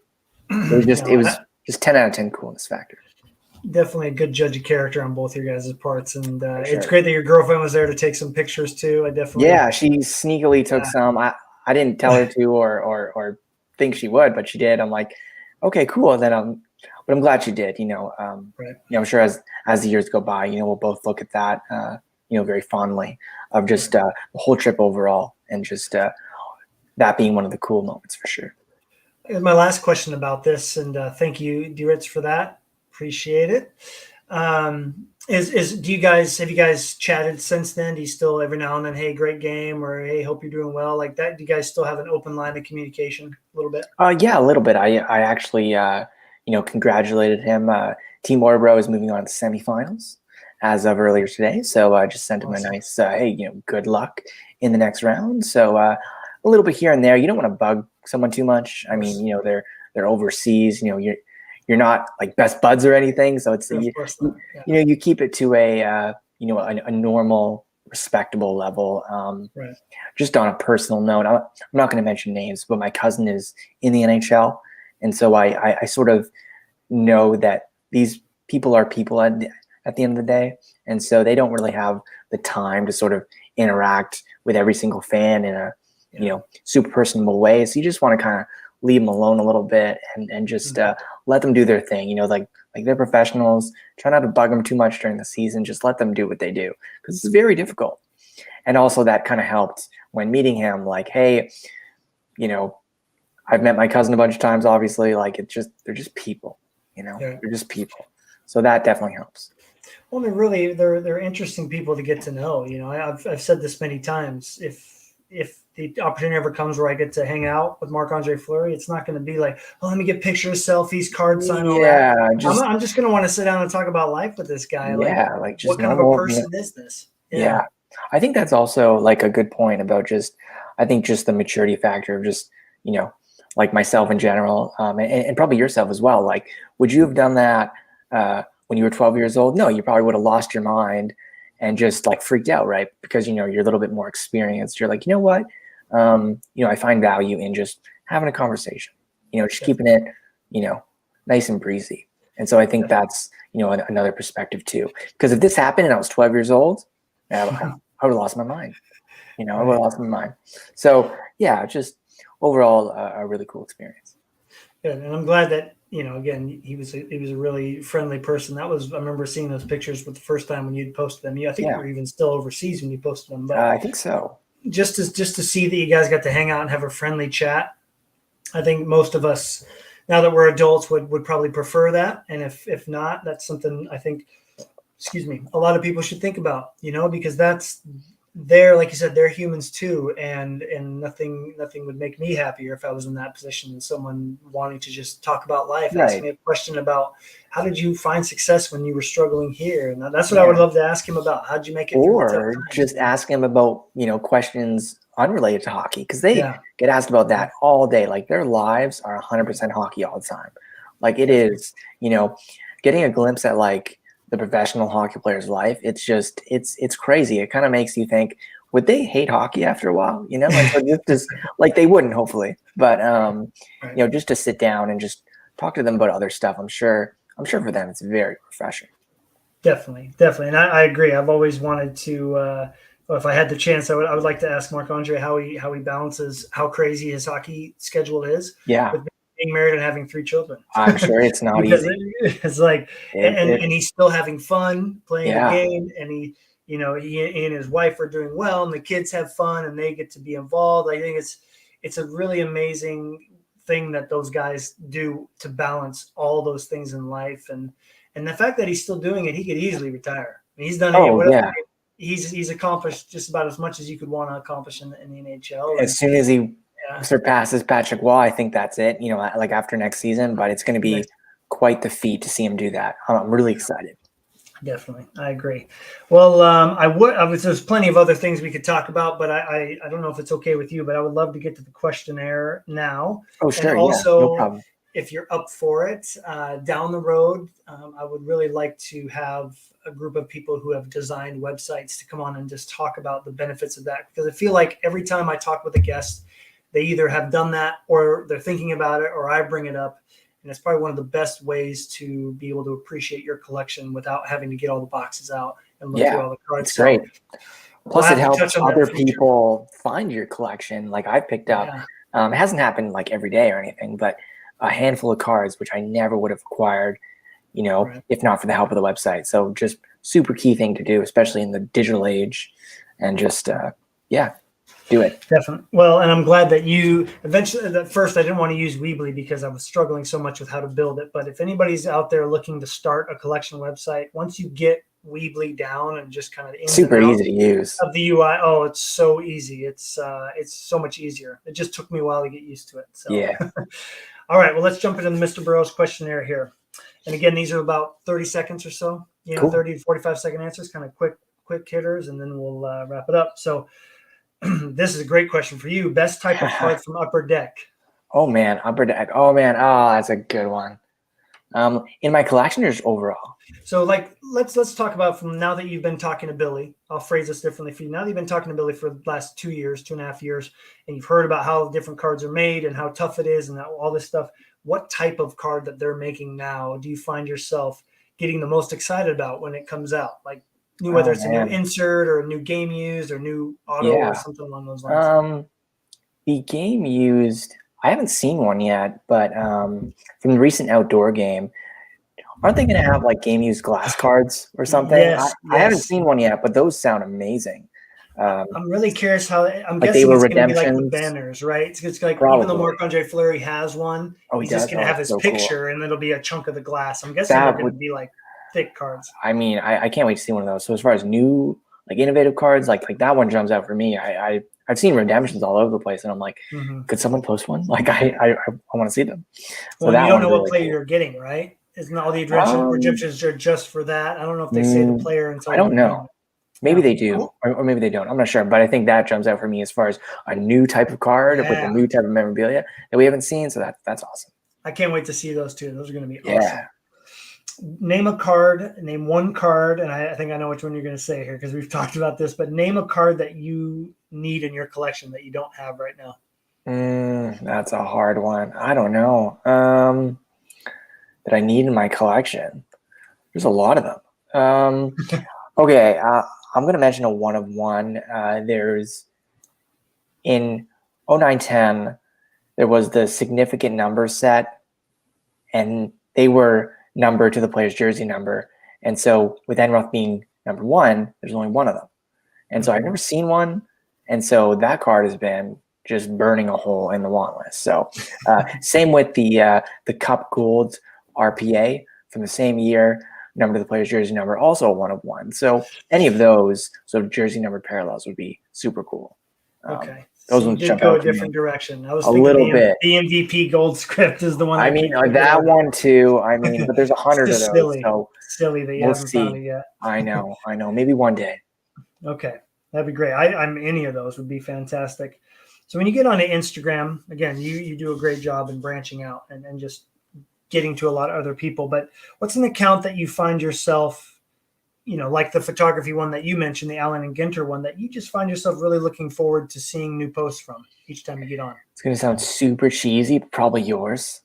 It was just 10 out of 10 coolness factor. Definitely a good judge of character on both your guys' parts. And Sure. It's great that your girlfriend was there to take some pictures too. She sneakily took some. I didn't tell her to or think she would, but she did. I'm like, okay, cool. Then but I'm glad she did. Right. I'm sure as the years go by, we'll both look at that, very fondly of just the whole trip overall, and just that being one of the cool moments for sure. And my last question about this, and thank you, Dritz, for that. Appreciate it. Have you guys chatted since then? Do you still every now and then, hey, great game, or hey, hope you're doing well, like that? Do you guys still have an open line of communication a little bit? Yeah, a little bit. I actually congratulated him. Team Orebro is moving on to semifinals as of earlier today. So I just sent him a nice, hey, good luck in the next round. So a little bit here and there. You don't want to bug someone too much. I mean, they're overseas. You're not like best buds or anything. So it's you keep it to a normal, respectable level. Right. Just on a personal note, I'm not going to mention names, but my cousin is in the NHL, and so I sort of know that these people are people at the end of the day, and so they don't really have the time to sort of interact with every single fan in a super personable way. So you just want to kind of leave them alone a little bit and just let them do their thing. Like they're professionals. Try not to bug them too much during the season. Just let them do what they do, because it's very difficult. And also that kind of helped when meeting him. Like, hey, I've met my cousin a bunch of times. Obviously, like they're just people. They're just people. So that definitely helps. Well, they're interesting people to get to know. I've said this many times. If the opportunity ever comes where I get to hang out with Marc-Andre Fleury, it's not going to be like, oh, let me get pictures, selfies, card sign, all that. I'm just going to want to sit down and talk about life with this guy. Like just what kind of a person is this? Yeah. I think that's also like a good point about I think just the maturity factor of just, like myself in general, and probably yourself as well. Like, would you have done that when you were 12 years old? No, you probably would have lost your mind and just like freaked out, right? Because, you're a little bit more experienced. You're like, you know what? I find value in just having a conversation, just keeping it, nice and breezy. And so I think that's, another perspective too. Because if this happened and I was 12 years old, I would have lost my mind. I would have lost my mind. So yeah, just overall a really cool experience. Good. And I'm glad that, again, he was a really friendly person. I remember seeing those pictures for the first time when you'd posted them. I think you were even still overseas when you posted them. But I think so. Just to see that you guys got to hang out and have a friendly chat. I think most of us, now that we're adults, would probably prefer that. And if not, that's something I think, a lot of people should think about, because they're, like you said, they're humans too. And nothing would make me happier if I was in that position and someone wanting to just talk about life, right. Ask me a question about how did you find success when you were struggling here? And that's what I would love to ask him about. How'd you make it? Or just ask him about, questions unrelated to hockey, because they get asked about that all day. Like their lives are 100% hockey all the time. Like it is, getting a glimpse at like the professional hockey player's life, it's crazy. It kind of makes you think, would they hate hockey after a while? You know, and so just like they wouldn't, hopefully, but Right. you know, just to sit down and just talk to them about other stuff. I'm sure for them it's very refreshing. Definitely. And I agree. I've always wanted to. If I had the chance, I would like to ask Marc-Andre how he balances how crazy his hockey schedule is Yeah, with being married and having 3 children. I'm sure it's not Because easy. it's like, and he's still having fun playing the Yeah. game, and he and his wife are doing well, and the kids have fun, and they get to be involved. I think it's a really amazing thing that those guys do to balance all those things in life, and the fact that he's still doing it, he could easily retire. I mean, he's done Oh yeah. He's accomplished just about as much as you could want to accomplish in the NHL. As soon as he Yeah. surpasses Patrick Waugh, I think that's it. You know, like after next season, but it's going to be quite the feat to see him do that. I'm really excited. Definitely, I agree. Well, there's plenty of other things we could talk about, but I don't know if it's okay with you, but I would love to get to the questionnaire now. Oh sure, And also, yeah, no problem. if you're up for it, down the road, I would really like to have a group of people who have designed websites to come on and just talk about the benefits of that. Because I feel like every time I talk with a guest, they either have done that or they're thinking about it, or I bring it up. And it's probably one of the best ways to be able to appreciate your collection without having to get all the boxes out and look through all the cards. It's great. Plus, it helps other future. people find your collection. Like I picked up, it hasn't happened like every day or anything, but a handful of cards, which I never would have acquired, you know, if not for the help of the website. So just super key thing to do, especially in the digital age, and just, do it. Definitely. Well, and I'm glad that you eventually, at first I didn't want to use Weebly because I was struggling so much with how to build it. But if anybody's out there looking to start a collection website, once you get Weebly down and just kind of super easy to use of the UI, oh, it's so easy. It's so much easier. It just took me a while to get used to it. So yeah. All right. Well, let's jump into the Mr. Burrows questionnaire here. And again, these are about 30 seconds or so, cool. 30 to 45-second answers, kind of quick hitters, and then we'll wrap it up. So this is a great question for you. Best type of card from Upper Deck? Oh man, Upper Deck. Oh man, that's a good one. In my collection or just overall? So like let's talk about from now that you've been talking to Billy. I'll phrase this differently for you. Now that you've been talking to Billy for the last 2.5 years, and you've heard about how different cards are made and how tough it is and all this stuff, what type of card that they're making now do you find yourself getting the most excited about when it comes out? Like whether it's a new insert or a new game used or new auto or something along those lines. The game used, I haven't seen one yet, but from the recent outdoor game, aren't they going to have like game used glass cards or something? Yes, I haven't seen one yet, but those sound amazing. I'm really curious how. I'm like guessing it's going to be like the banners, right? It's like probably. Even though Marc-Andre Fleury has one, he's just going to have his picture, and it'll be a chunk of the glass. I'm guessing they're going to be like thick cards. I mean, I can't wait to see one of those. So as far as new, like innovative cards, like that one jumps out for me. I've seen redemptions all over the place, and I'm like, could someone post one? Like I want to see them. So well, you don't know what player you're getting, right? Isn't all the redemptions are just for that? I don't know if they say the player until I don't know. Maybe they do, or maybe they don't. I'm not sure, but I think that jumps out for me as far as a new type of card with a new type of memorabilia that we haven't seen. So that's awesome. I can't wait to see those too. Those are going to be awesome. Name a card. Name one card, and I think I know which one you're going to say here because we've talked about this. But name a card that you need in your collection that you don't have right now. That's a hard one. I don't know. That I need in my collection. There's a lot of them. Okay, I'm going to mention a one of one. There's in 09-10, there was the significant number set, and they were numbered to the player's jersey number. And so with Enroth being number 1, there's only one of them. And so I've never seen one. And so that card has been just burning a hole in the want list. So same with the Cup Gold RPA from the same year, number to the player's jersey number, also a one of one. So any of those, so jersey number parallels would be super cool. Okay. Those so ones you did go a different direction. I was thinking little bit. The MVP gold script is the one. I mean, that one too. I mean, but there's 100 of those. Silly that you haven't found it yet. I know. Maybe one day. Okay, that'd be great. I'm any of those would be fantastic. So when you get onto Instagram, again, you do a great job in branching out and just getting to a lot of other people. But what's an account that you find yourself, like the photography one that you mentioned, the Allen and Ginter one, that you just find yourself really looking forward to seeing new posts from each time you get on? It's going to sound super cheesy, but probably yours.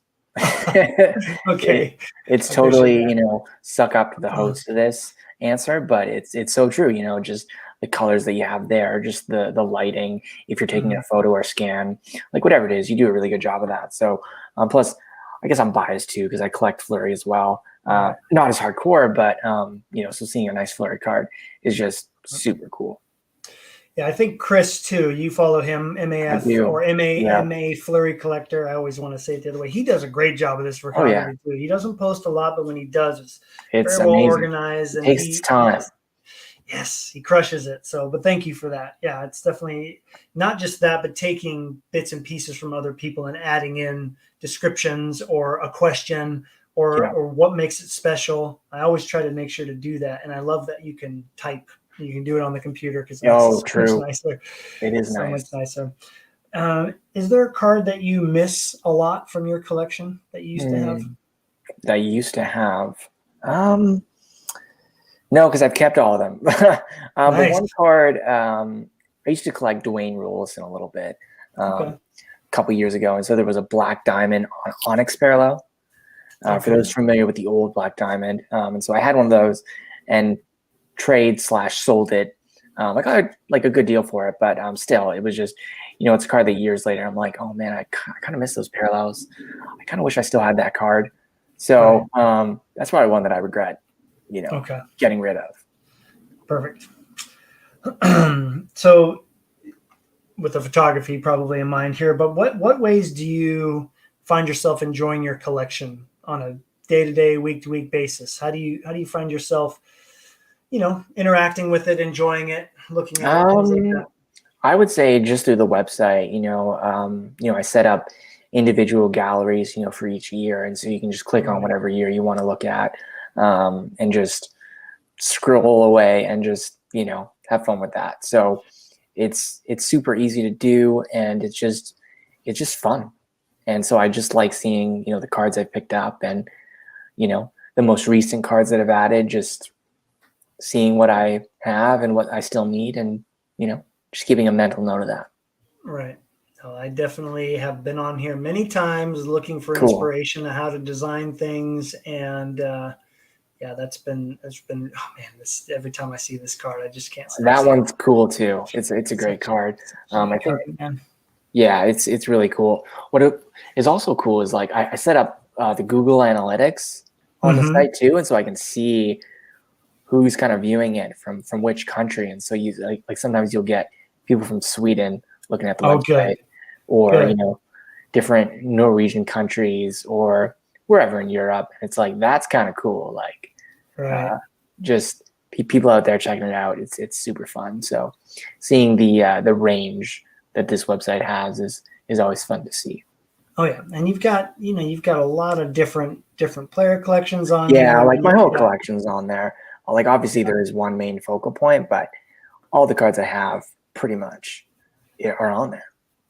Okay. It's totally, suck up to the host of this answer, but it's so true, just the colors that you have there, just the lighting, if you're taking a photo or scan, like whatever it is, you do a really good job of that. So plus I guess I'm biased too, because I collect Fleury as well. Not as hardcore, but so seeing a nice Fleury card is just super cool. Yeah, I think Chris too. You follow him, MAF or MA Fleury Collector. I always want to say it the other way. He does a great job of this photography too. He doesn't post a lot, but when he does, it's very well organized. It takes time. Yes, he crushes it. So, but thank you for that. Yeah, it's definitely not just that, but taking bits and pieces from other people and adding in descriptions or a question or what makes it special. I always try to make sure to do that, and I love that you can type. You can do it on the computer because it's true. much nicer. It is so much nicer. Is there a card that you miss a lot from your collection that you used to have? That you used to have? No, because I've kept all of them. But one card, I used to collect Dwayne Rollison a little bit a couple years ago, and so there was a Black Diamond Onyx parallel. For those familiar with the old Black Diamond, and so I had one of those, and trade/sold it. I got like a good deal for it, but still, it was just, it's a card that years later I'm like, oh man, I kind of miss those parallels. I kind of wish I still had that card. So that's probably one that I regret, getting rid of. Perfect. So with the photography probably in mind here, but what ways do you find yourself enjoying your collection on a day-to-day, week-to-week basis? How do you find yourself interacting with it, enjoying it, looking at it, things like that? I would say just through the website, I set up individual galleries, for each year. And so you can just click on whatever year you want to look at, and just scroll away and just, have fun with that. So it's super easy to do, and it's just fun. And so I just like seeing, the cards I've picked up, and, the most recent cards that I've added, just seeing what I have and what I still need, and just keeping a mental note of that. Right. So I definitely have been on here many times looking for inspiration on how to design things, and that's been oh man, this every time I see this card I just can't stop. That one's cool too. It's a great card. I think it's really cool. What is also cool is like I set up the Google Analytics on the site too, and so I can see who's kind of viewing it from which country. And so you like sometimes you'll get people from Sweden looking at the website, or different Norwegian countries, or wherever in Europe. It's like, that's kind of cool. Like just people out there checking it out. It's super fun. So seeing the range that this website has is always fun to see. Oh yeah, and you've got a lot of different player collections on. Yeah, like my whole collection's on there. Like obviously there is one main focal point, but all the cards I have pretty much are on there.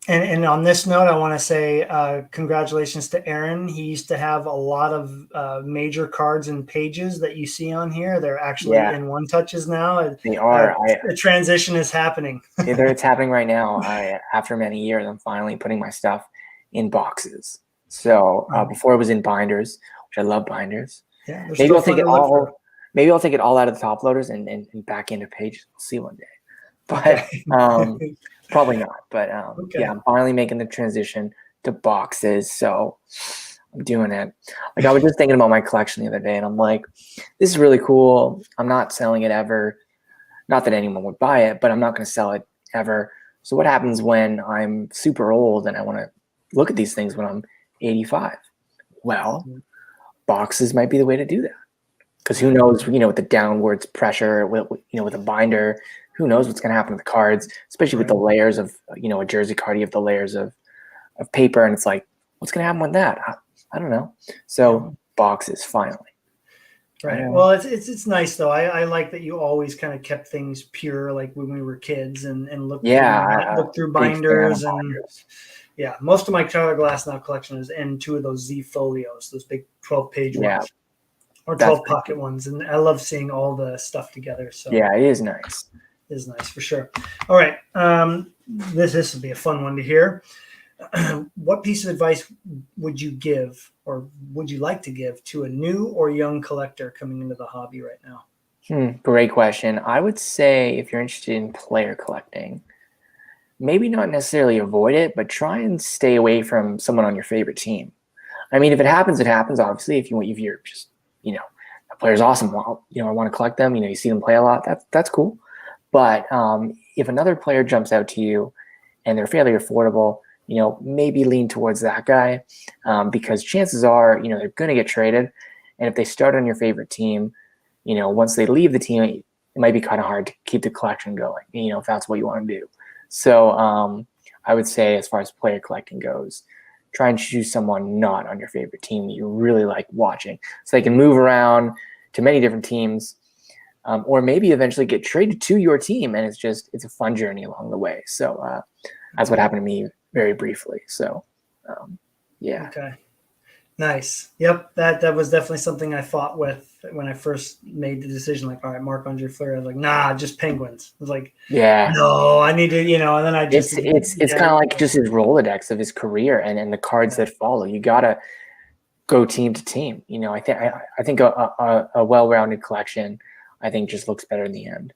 And on this note, I want to say congratulations to Aaron. He used to have a lot of major cards and pages that you see on here. They're actually in One Touches now. They are. The transition is happening. It's happening right now. After many years, I'm finally putting my stuff in boxes. So before it was in binders, which I love binders. Yeah, maybe I'll take it all. Maybe I'll take it all out of the top loaders and back into pages. We'll see one day. But probably not. But I'm finally making the transition to boxes. So I'm doing it. Like I was just thinking about my collection the other day, and I'm like, this is really cool. I'm not selling it ever. Not that anyone would buy it, but I'm not going to sell it ever. So what happens when I'm super old and I want to look at these things when I'm 85? Well, boxes might be the way to do that. Because who knows, with the downwards pressure, with a binder, who knows what's going to happen to the cards, especially with the layers of, a jersey card, you have the layers of paper, and it's like, what's going to happen with that? I don't know. So boxes, finally. Right. Well, it's nice though. I like that you always kind of kept things pure, like when we were kids, and looked through binders, and Yeah, most of my Tyler Glasnow collection is in two of those Z folios, those big 12-page ones, or That's 12 pocket ones, and I love seeing all the stuff together. So yeah, it is nice. it is nice for sure. All right, this will be a fun one to hear. What piece of advice would you give, or would you like to give, to a new or young collector coming into the hobby right now? Great question. I would say if you're interested in player collecting, maybe not necessarily avoid it, but try and stay away from someone on your favorite team. I mean, if it happens, it happens. Obviously, if you're just, a player's awesome. Well, I want to collect them. You see them play a lot. That's cool. But if another player jumps out to you and they're fairly affordable, maybe lean towards that guy because chances are, they're going to get traded. And if they start on your favorite team, once they leave the team, it might be kind of hard to keep the collection going, if that's what you want to do. So I would say as far as player collecting goes, try and choose someone not on your favorite team that you really like watching so they can move around to many different teams or maybe eventually get traded to your team. And it's a fun journey along the way. So that's what happened to me very briefly. So yeah. Okay. Nice. Yep. That was definitely something I fought with when I first made the decision. Like, all right, Marc-Andre Fleury. I was like, nah, just Penguins. I was like, yeah, no, I need to, and then I just it's kind of like just his Rolodex of his career and the cards that follow. You gotta go team to team. I think a well-rounded collection, I think just looks better in the end.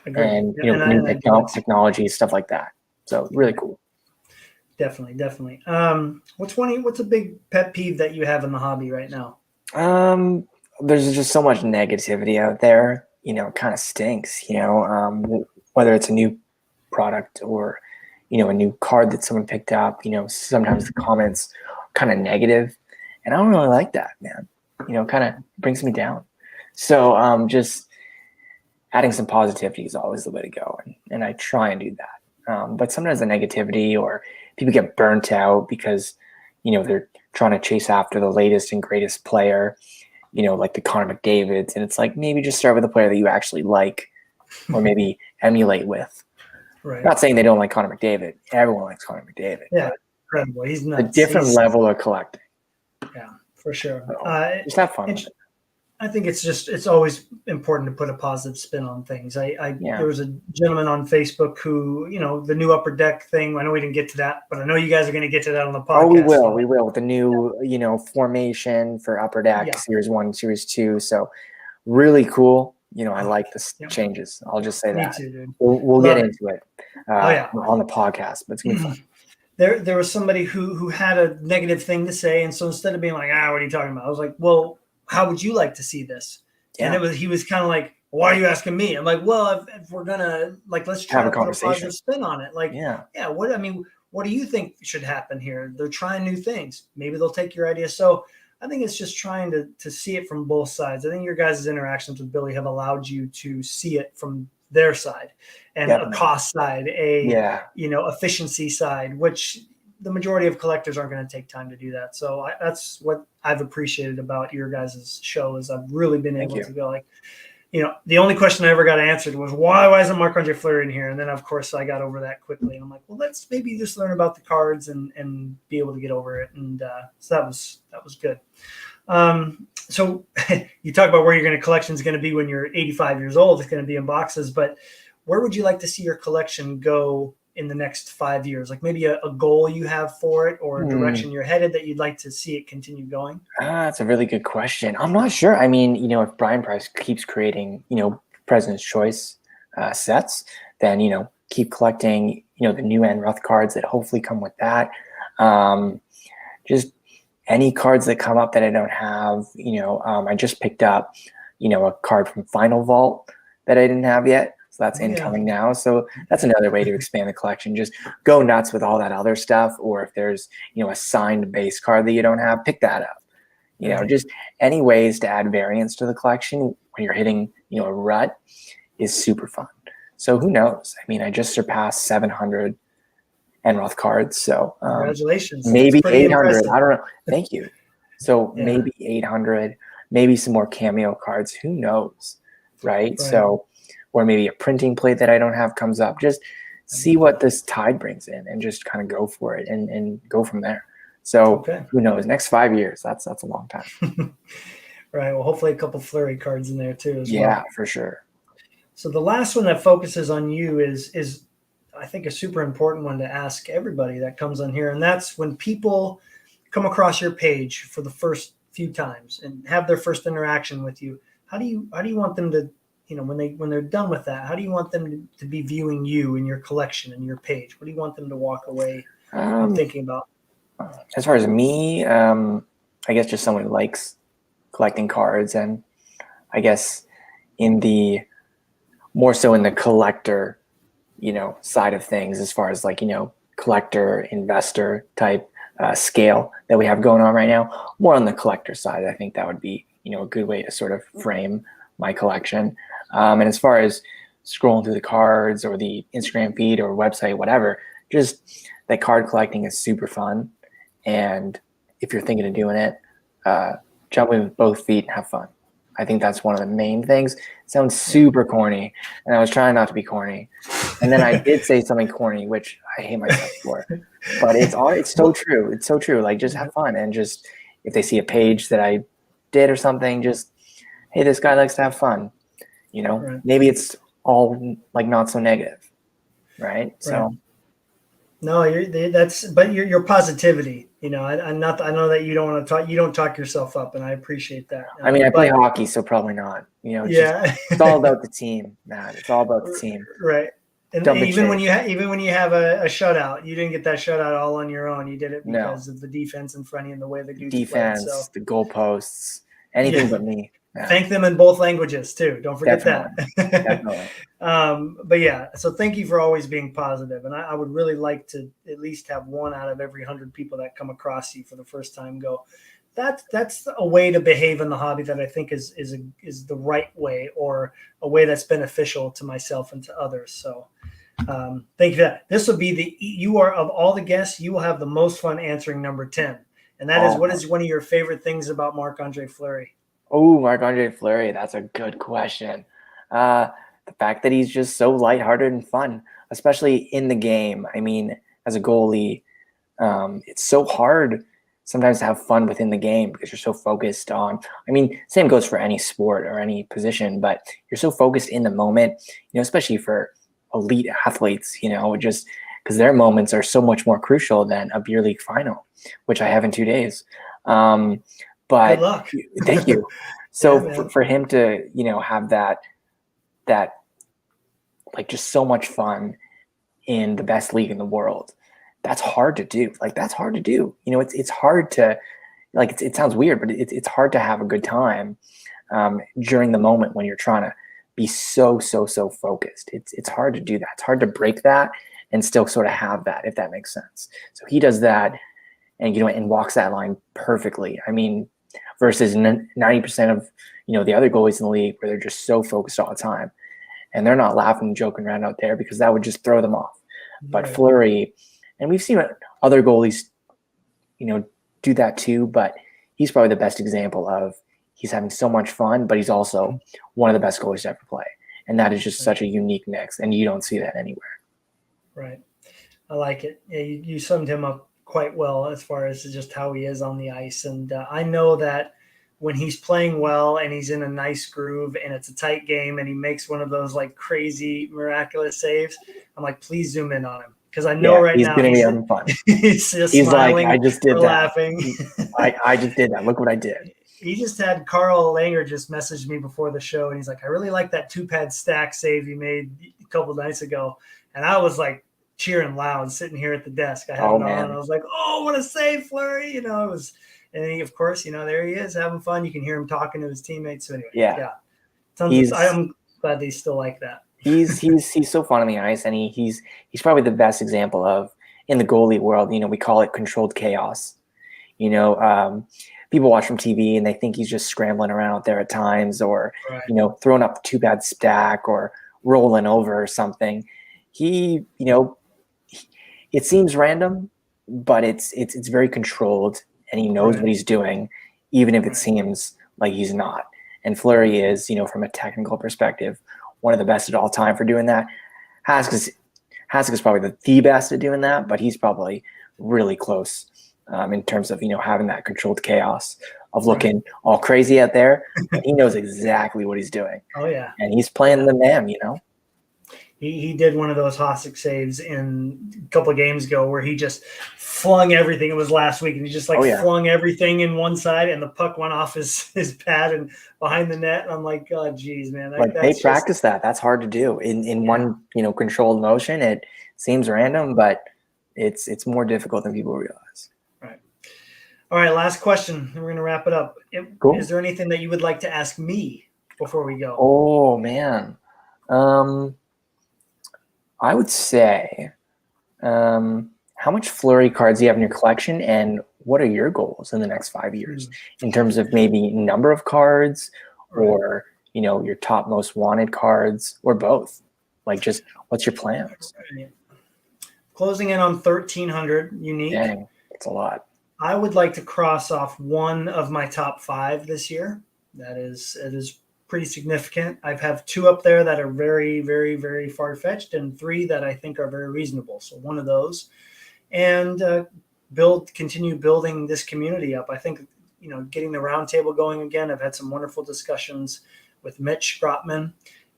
Agreed. And new technology, stuff like that. So really cool. Definitely. What's a big pet peeve that you have in the hobby right now? There's just so much negativity out there. It kind of stinks. Whether it's a new product or a new card that someone picked up. Sometimes the comments are kind of negative, and I don't really like that, man. Kind of brings me down. So just adding some positivity is always the way to go, and I try and do that. But sometimes the negativity or people get burnt out because, they're trying to chase after the latest and greatest player, like the Connor McDavids. And it's like, maybe just start with a player that you actually like or maybe emulate with. Right. Not saying they don't like Connor McDavid. Everyone likes Connor McDavid. Yeah, incredible. He's nuts. A different level of collecting. Yeah, for sure. So, just have fun with it. I think it's always important to put a positive spin on things. There was a gentleman on Facebook who, the new Upper Deck thing. I know we didn't get to that, but I know you guys are going to get to that on the podcast. Oh, we will with the new, formation for Upper Deck Series 1, Series 2. So really cool. I like the changes. I'll just say that. Me too, dude. We'll get into it on the podcast, but it's going to be fun. There was somebody who had a negative thing to say, and so instead of being like, what are you talking about? I was like, well, how would you like to see this? Yeah. And he was kind of like, why are you asking me? I'm like, well, if we're gonna let's try to put a positive spin on it. What do you think should happen here? They're trying new things. Maybe they'll take your idea. So I think it's just trying to see it from both sides. I think your guys' interactions with Billy have allowed you to see it from their side and a cost side, efficiency side, which the majority of collectors aren't going to take time to do that. So that's what I've appreciated about your guys' show is I've really been able to go like, the only question I ever got answered was why isn't Marc-Andre Fleury in here? And then of course I got over that quickly. And I'm like, well, let's maybe just learn about the cards and be able to get over it. And so that was good. So you talk about where your collection is going to be when you're 85 years old. It's going to be in boxes, but where would you like to see your collection go in the next 5 years? Like maybe a goal you have for it or a direction you're headed that you'd like to see it continue going? That's a really good question. I'm not sure. I mean, if Brian Price keeps creating, President's Choice sets, then, keep collecting, the new Enroth cards that hopefully come with that. Just any cards that come up that I don't have, I just picked up, a card from Final Vault that I didn't have yet. So that's incoming now. So that's another way to expand the collection. Just go nuts with all that other stuff. Or if there's, a signed base card that you don't have, pick that up. Just any ways to add variance to the collection when you're hitting, a rut is super fun. So who knows? I mean, I just surpassed 700 Enroth cards. So congratulations. Maybe 800. Impressive. I don't know. Thank you. So maybe 800, maybe some more cameo cards. Who knows? Right. So, or maybe a printing plate that I don't have comes up. Just see what this tide brings in and just kind of go for it and go from there. So who knows? Next 5 years, that's a long time. Right. Well, hopefully a couple Fleury cards in there too as well. Yeah, for sure. So the last one that focuses on you is I think a super important one to ask everybody that comes on here, and that's when people come across your page for the first few times and have their first interaction with you. How do you want them to, when they're done with that, how do you want them to be viewing you and your collection and your page? What do you want them to walk away thinking about? As far as me, I guess just someone who likes collecting cards, and I guess more so in the collector, side of things, as far as collector, investor type scale that we have going on right now, more on the collector side. I think that would be, a good way to sort of frame my collection. And as far as scrolling through the cards or the Instagram feed or website, whatever, just that card collecting is super fun. And if you're thinking of doing it, jump in with both feet and have fun. I think that's one of the main things. It sounds super corny, and I was trying not to be corny. And then I did say something corny, which I hate myself for. But it's so true. It's so true. Just have fun, and just if they see a page that I did or something, just, hey, this guy likes to have fun. Right. Maybe it's all not so negative, right? So. No, but your positivity. I know that you don't want to talk. You don't talk yourself up, and I appreciate that. I mean, I play hockey, so probably not. It's all about the team, man. It's all about the team. Right. And even when you have a shutout, you didn't get that shutout all on your own. You did it because of the defense in front of you and the way the dudes defense, played, so. The goalposts, anything but me. Yeah. Thank them in both languages too. Don't forget Definitely. that. Definitely. But yeah, so thank you for always being positive. And I would really like to at least have one out of every 100 people that come across you for the first time go, that's a way to behave in the hobby that I think is the right way, or a way that's beneficial to myself and to others. So thank you for that. This will be you are, of all the guests, you will have the most fun answering number 10. And that is, what is one of your favorite things about Marc-Andre Fleury? Oh, Marc-Andre Fleury, that's a good question. The fact that he's just so lighthearted and fun, especially in the game. I mean, as a goalie, it's so hard sometimes to have fun within the game because you're so focused on, same goes for any sport or any position, but you're so focused in the moment, especially for elite athletes, just because their moments are so much more crucial than a beer league final, which I have in 2 days. But good luck. Thank you. So for him to, have that just so much fun in the best league in the world, that's hard to do. That's hard to do. It's hard to, it sounds weird, but it's hard to have a good time during the moment when you're trying to be so focused. It's hard to do that. It's hard to break that and still sort of have that, if that makes sense. So he does that and, and walks that line perfectly. Versus 90% of, the other goalies in the league, where they're just so focused all the time and they're not laughing and joking around out there because that would just throw them off. But Fleury, and we've seen other goalies, do that too, but he's probably the best example of he's having so much fun, but he's also one of the best goalies to ever play. And that is just such a unique mix, and you don't see that anywhere. Right. I like it. Yeah, you summed him up quite well as far as just how he is on the ice. And I know that when he's playing well and he's in a nice groove and it's a tight game and he makes one of those crazy miraculous saves, I'm like, please zoom in on him. Because I know he's now gonna be having fun. He's smiling, I just did that. Laughing. I just did that. Look what I did. He just had Carl Langer just messaged me before the show, and he's like, I really like that 2-pad stack save you made a couple nights ago. And I was cheering loud sitting here at the desk. I had it on. I was like, oh, what a save, Fleury. It was, and he, of course, there he is having fun. You can hear him talking to his teammates. So anyway, I'm glad they still like that. He's so fun on the ice, and he's probably the best example of, in the goalie world, we call it controlled chaos. People watch from TV and they think he's just scrambling around out there at times, or throwing up a 2-pad stack or rolling over or something. He, it seems random, but it's very controlled, and he knows what he's doing, even if it seems like he's not. And Fleury is, from a technical perspective, one of the best at all time for doing that. Has Hasek is probably the best at doing that, but he's probably really close in terms of, having that controlled chaos of looking all crazy out there. And he knows exactly what he's doing. Oh yeah. And he's playing the man, He did one of those Hasek saves in a couple of games ago where he just flung everything. It was last week, and he just flung everything in one side, and the puck went off his pad and behind the net. And I'm like, oh, geez, man. They practice that. That's hard to do in one, controlled motion. It seems random, but it's more difficult than people realize. Right. All right. Last question. We're going to wrap it up. Cool. Is there anything that you would like to ask me before we go? Oh man. I would say, how much Fleury cards do you have in your collection, and what are your goals in the next 5 years in terms of maybe number of cards, or your top most wanted cards, or both? Like, just what's your plans? Closing in on 1,300 unique. Dang, that's a lot. I would like to cross off one of my top 5 this year. It is pretty significant. I have 2 up there that are very, very, very far-fetched, and 3 that I think are very reasonable. So one of those, and continue building this community up. I think, getting the roundtable going again. I've had some wonderful discussions with Mitch Grotman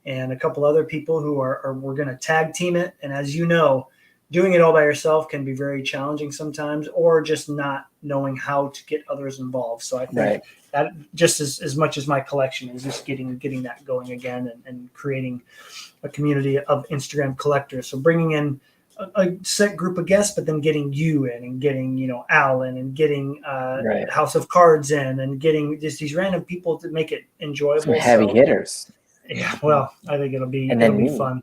and a couple other people who we're going to tag team it. And as you know, doing it all by yourself can be very challenging sometimes, or just not knowing how to get others involved. So I think that just as much as my collection is just getting that going again, and creating a community of Instagram collectors. So bringing in a set group of guests, but then getting you in, and getting, Al in, and getting House of Cards in, and getting just these random people to make it enjoyable. Some heavy hitters. Yeah. Well, I think it'll be fun.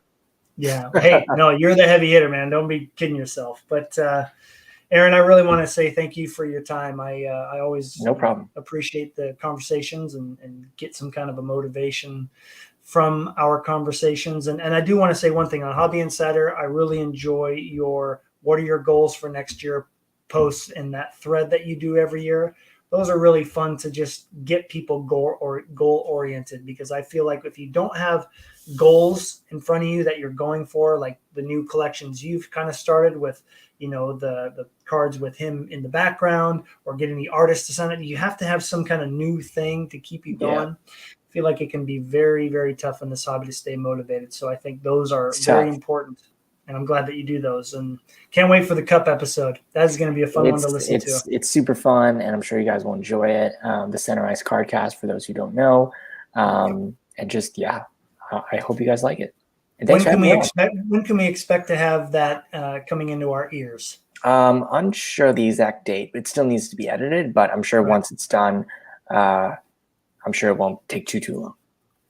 Yeah. Hey, no, you're the heavy hitter, man. Don't be kidding yourself. But Aaron, I really want to say thank you for your time. I always no problem appreciate the conversations and get some kind of a motivation from our conversations. And I do want to say one thing on Hobby Insider. I really enjoy your what are your goals for next year posts in that thread that you do every year. Those are really fun to just get people goal oriented, because I feel like if you don't have goals in front of you that you're going for, like the new collections you've kind of started with, the cards with him in the background, or getting the artist to sign it, you have to have some kind of new thing to keep you going. I feel like it can be very, very tough in this hobby to stay motivated. So I think those are very important, and I'm glad that you do those, and can't wait for the Cup episode. That's going to be a fun one to listen to. It's super fun, and I'm sure you guys will enjoy it. The Center Ice Cardcast, for those who don't know, and just I hope you guys like it. And when can we expect to have that coming into our ears? Unsure the exact date. It still needs to be edited, but I'm sure once it's done, I'm sure it won't take too long.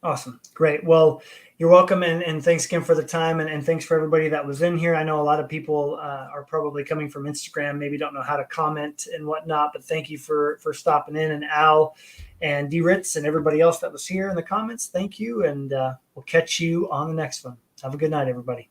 Awesome. Great. Well, you're welcome. And thanks again for the time. And thanks for everybody that was in here. I know a lot of people are probably coming from Instagram, maybe don't know how to comment and whatnot, but thank you for stopping in. And Al and D Ritz and everybody else that was here in the comments, thank you. And we'll catch you on the next one. Have a good night, everybody.